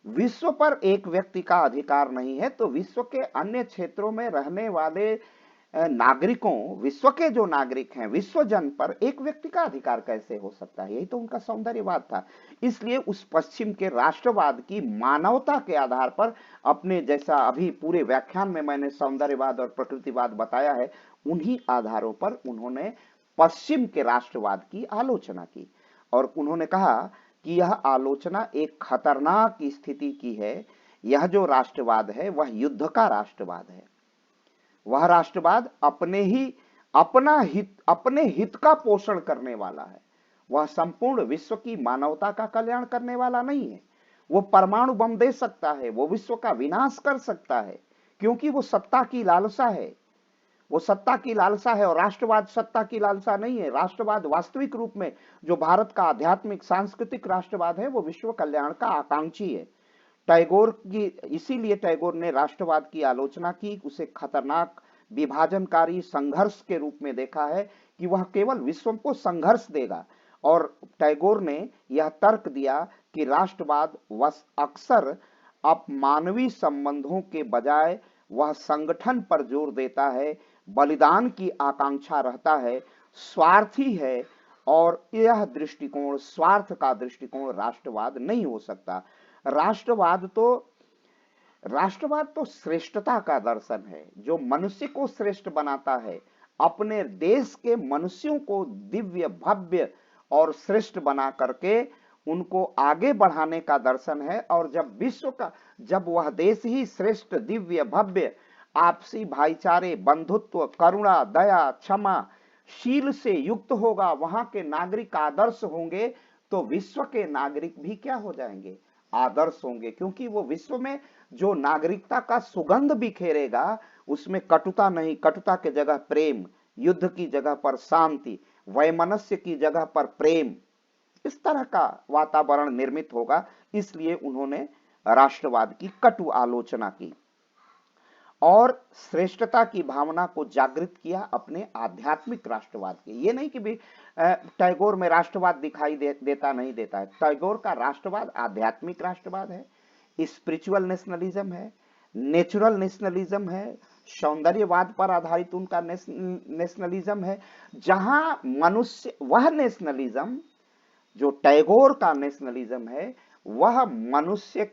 विश्व पर एक व्यक्ति का अधिकार नहीं है, तो विश्व के अन्य क्षेत्रों में रहने वाले नागरिकों, विश्व के जो नागरिक हैं, विश्व जन पर एक व्यक्ति का अधिकार कैसे हो सकता है? यही तो उनका सौंदर्यवाद था। इसलिए उस पश्चिम के राष्ट्रवाद की मानवता के आधार पर अपने, जैसा अभी पूरे व्याख्यान में मैंने सौंदर्यवाद और प्रकृतिवाद बताया है, उन्हीं आधारों पर उन्होंने पश्चिम के राष्ट्रवाद की आलोचना की। और उन्होंने कहा कि यह आलोचना एक खतरनाक स्थिति की है। यह जो राष्ट्रवाद है वह युद्ध का राष्ट्रवाद है। वह राष्ट्रवाद अपने हित का पोषण करने वाला है। वह संपूर्ण विश्व की मानवता का कल्याण करने वाला नहीं है। वो परमाणु बम दे सकता है, वो विश्व का विनाश कर सकता है, क्योंकि वो सत्ता की लालसा है। वो सत्ता की लालसा है और राष्ट्रवाद सत्ता की लालसा नहीं है। राष्ट्रवाद वास्तविक रूप में जो भारत का आध्यात्मिक सांस्कृतिक राष्ट्रवाद है, वो विश्व कल्याण का आकांक्षी है। इसीलिए टैगोर ने राष्ट्रवाद की आलोचना की, उसे खतरनाक विभाजनकारी संघर्ष के रूप में देखा है कि वह केवल विश्व को संघर्ष देगा। और टैगोर ने यह तर्क दिया कि राष्ट्रवाद अक्सर अब मानवीय संबंधों के बजाय वह संगठन पर जोर देता है, बलिदान की आकांक्षा रहता है, स्वार्थी है। और यह दृष्टिकोण, स्वार्थ का दृष्टिकोण राष्ट्रवाद नहीं हो सकता। राष्ट्रवाद तो श्रेष्ठता का दर्शन है, जो मनुष्य को श्रेष्ठ बनाता है, अपने देश के मनुष्यों को दिव्य, भव्य और श्रेष्ठ बना करके उनको आगे बढ़ाने का दर्शन है। और जब वह देश ही श्रेष्ठ, दिव्य, भव्य, आपसी भाईचारे, बंधुत्व, करुणा, दया, क्षमा, शील से युक्त होगा, वहां के नागरिक आदर्श होंगे, तो विश्व के नागरिक भी क्या हो जाएंगे? आदर्श होंगे। क्योंकि वो विश्व में जो नागरिकता का सुगंध बिखेरेगा, उसमें कटुता नहीं, कटुता के जगह प्रेम, युद्ध की जगह पर शांति, वैमनस्य की जगह पर प्रेम, इस तरह का वातावरण निर्मित होगा। इसलिए उन्होंने राष्ट्रवाद की कटु आलोचना की और श्रेष्ठता की भावना को जागृत किया अपने आध्यात्मिक राष्ट्रवाद के। ये नहीं कि भी टैगोर में राष्ट्रवाद दिखाई देता नहीं देता है। टैगोर का राष्ट्रवाद आध्यात्मिक राष्ट्रवाद है, स्पिरिचुअल नेशनलिज्म है, नेचुरल नेशनलिज्म है, सौंदर्यवाद पर आधारित उनका नेशनलिज्म है, जहां मनुष्य, वह नेशनलिज्म जो टैगोर का नेशनलिज्म है, वह मनुष्य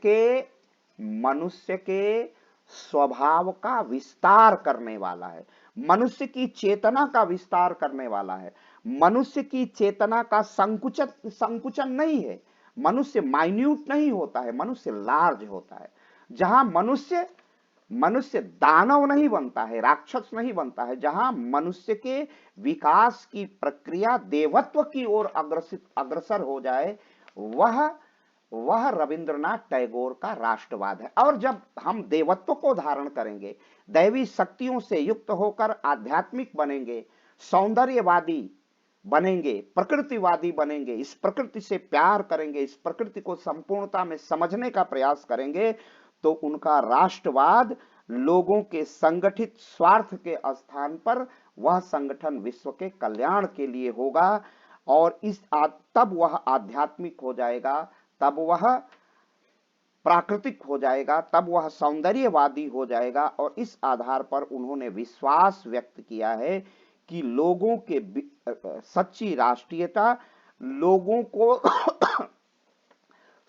के स्वभाव का विस्तार करने वाला है, मनुष्य की चेतना का विस्तार करने वाला है। मनुष्य की चेतना का संकुचन नहीं है। मनुष्य माइन्यूट नहीं होता है, मनुष्य लार्ज होता है। जहां मनुष्य दानव नहीं बनता है, राक्षस नहीं बनता है, जहां मनुष्य के विकास की प्रक्रिया देवत्व की ओर अग्रसर हो जाए, वह रविंद्रनाथ टैगोर का राष्ट्रवाद है। और जब हम देवत्व को धारण करेंगे, दैवी शक्तियों से युक्त होकर आध्यात्मिक बनेंगे, सौंदर्यवादी बनेंगे, प्रकृतिवादी बनेंगे, इस प्रकृति से प्यार करेंगे, इस प्रकृति को संपूर्णता में समझने का प्रयास करेंगे, तो उनका राष्ट्रवाद लोगों के संगठित स्वार्थ के स्थान पर वह संगठन विश्व के कल्याण के लिए होगा, और तब वह आध्यात्मिक हो जाएगा, तब वह प्राकृतिक हो जाएगा, तब वह सौंदर्यवादी हो जाएगा। और इस आधार पर उन्होंने विश्वास व्यक्त किया है कि लोगों के सच्ची राष्ट्रीयता लोगों को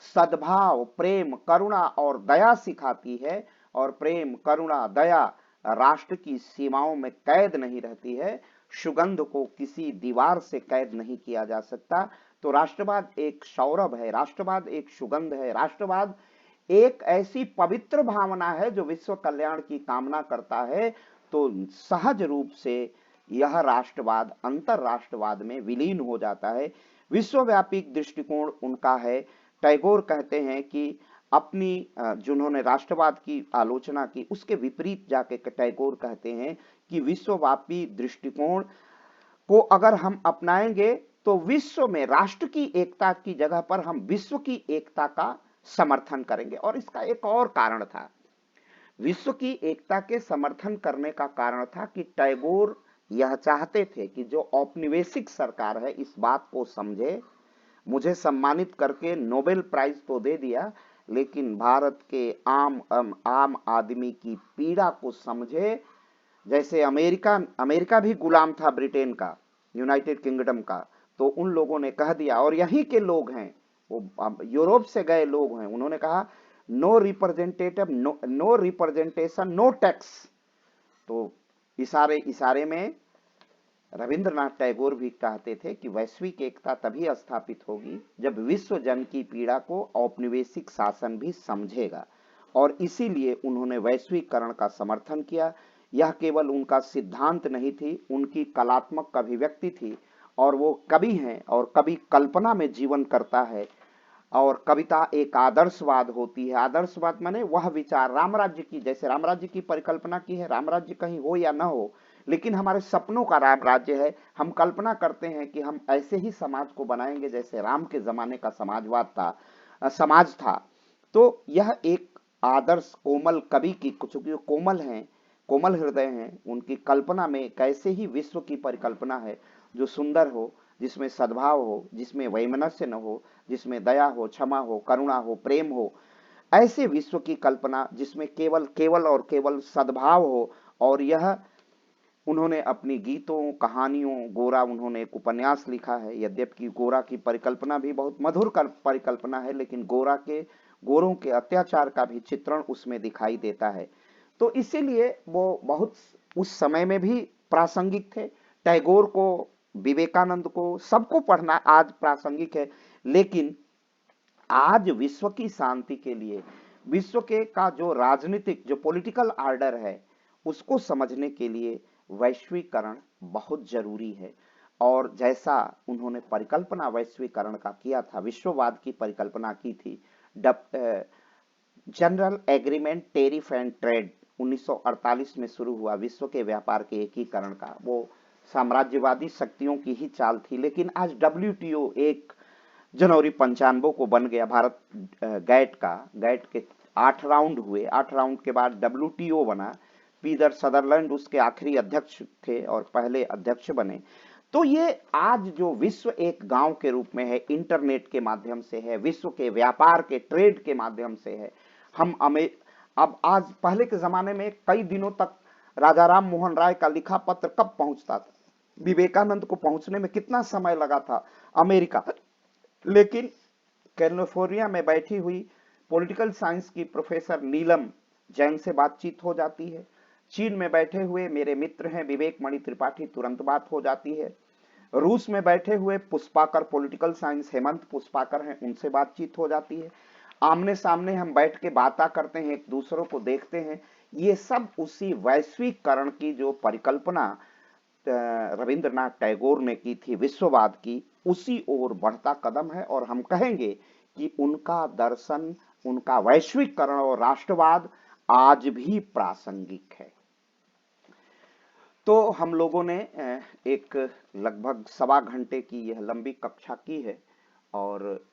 सद्भाव, प्रेम, करुणा और दया सिखाती है, और प्रेम, करुणा, दया राष्ट्र की सीमाओं में कैद नहीं रहती है। सुगंध को किसी दीवार से कैद नहीं किया जा सकता। तो राष्ट्रवाद एक सौरभ है, राष्ट्रवाद एक सुगंध है, राष्ट्रवाद एक ऐसी पवित्र भावना है जो विश्व कल्याण की कामना करता है। तो सहज रूप से यह राष्ट्रवाद अंतरराष्ट्रवाद में विलीन हो जाता है। विश्वव्यापी दृष्टिकोण उनका है। टैगोर कहते हैं कि अपनी जिन्होंने राष्ट्रवाद की आलोचना की, उसके विपरीत जाके टैगोर कहते हैं कि विश्वव्यापी दृष्टिकोण को अगर हम अपनाएंगे तो विश्व में राष्ट्र की एकता की जगह पर हम विश्व की एकता का समर्थन करेंगे। और इसका एक और कारण था, विश्व की एकता के समर्थन करने का कारण था कि टैगोर यह चाहते थे कि जो औपनिवेशिक सरकार है इस बात को समझे। मुझे सम्मानित करके नोबेल प्राइज तो दे दिया, लेकिन भारत के आम आदमी की पीड़ा को समझे। जैसे अमेरिका भी गुलाम था ब्रिटेन का, यूनाइटेड किंगडम का, तो उन लोगों ने कह दिया, और यहीं के लोग हैं, वो यूरोप से गए लोग हैं, उन्होंने कहा नो रिप्रेजेंटेशन नो टैक्स। तो इशारे में रविंद्रनाथ टैगोर भी कहते थे कि वैश्विक एकता तभी स्थापित होगी जब विश्व जन की पीड़ा को औपनिवेशिक शासन भी समझेगा। और इसीलिए उन्होंने वैश्वीकरण का समर्थन किया। यह केवल उनका सिद्धांत नहीं थी, उनकी कलात्मक अभिव्यक्ति थी, और वो कवि हैं और कवि कल्पना में जीवन करता है, और कविता एक आदर्शवाद होती है। आदर्शवाद माने वह विचार राम राज्य की, जैसे राम राज्य की परिकल्पना की है, राम राज्य कहीं हो या ना हो, लेकिन हमारे सपनों का राम राज्य है। हम कल्पना करते हैं कि हम ऐसे ही समाज को बनाएंगे जैसे राम के जमाने का समाज था। तो यह एक आदर्श कोमल कवि की, चूंकि कोमल हैं, कोमल हृदय हैं, उनकी कल्पना में कैसे ही विश्व की परिकल्पना है जो सुंदर हो, जिसमें सद्भाव हो, जिसमें वैमनस्य न हो, जिसमें दया हो, क्षमा हो, करुणा हो, प्रेम हो, ऐसे विश्व की कल्पना जिसमें केवल और केवल सद्भाव हो। और यह उन्होंने अपनी गीतों, कहानियों, गोरा, उन्होंने एक उपन्यास लिखा है, यद्यपि गोरा की परिकल्पना भी बहुत मधुर परिकल्पना है, लेकिन गोरों के अत्याचार का भी चित्रण उसमें दिखाई देता है। तो इसीलिए वो बहुत उस समय में भी प्रासंगिक थे। टैगोर को, विवेकानंद को, सबको पढ़ना आज प्रासंगिक है। लेकिन आज विश्व की शांति के लिए, विश्व के का जो राजनीतिक, जो पॉलिटिकल ऑर्डर है, उसको समझने के लिए वैश्वीकरण बहुत जरूरी है। और जैसा उन्होंने परिकल्पना वैश्वीकरण का किया था, विश्ववाद की परिकल्पना की थी, general agreement tariff and trade 1948 में शुरू हुआ विश्व के व्यापार के एकीकरण का। वो साम्राज्यवादी शक्तियों की ही चाल थी, लेकिन आज WTO 1 जनवरी 95 को बन गया। भारत गैट के 8 राउंड हुए, 8 राउंड के बाद WTO बना। पीटर सदरलैंड उसके आखिरी अध्यक्ष थे और पहले अध्यक्ष बने। तो ये आज जो विश्व एक गांव के रूप में है, इंटरनेट के माध्यम से है, विश्व के व्यापार के, ट्रेड के माध्यम से है। हम अब आज पहले के जमाने में कई दिनों तक राजा राम मोहन राय का लिखा पत्र कब पहुंचता था, विवेकानंद को पहुंचने में कितना समय लगा था अमेरिका। लेकिन कैलिफोर्निया में बैठी हुई पॉलिटिकल साइंस की प्रोफेसर नीलम जैन से बातचीत हो जाती है। चीन में बैठे हुए मेरे मित्र हैं विवेक मणि त्रिपाठी, तुरंत बात हो जाती है। रूस में बैठे हुए पुष्पाकर पॉलिटिकल साइंस हेमंत पुष्पाकर हैं, उनसे बातचीत हो जाती है। आमने सामने हम बैठ के बातें करते हैं, एक दूसरों को देखते हैं। ये सब उसी वैश्वीकरण की जो परिकल्पना रविंद्रनाथ टैगोर ने की थी विश्ववाद की, उसी ओर बढ़ता कदम है। और हम कहेंगे कि उनका दर्शन, उनका वैश्वीकरण और राष्ट्रवाद आज भी प्रासंगिक है। तो हम लोगों ने एक लगभग 1.25 घंटे की यह लंबी कक्षा की है और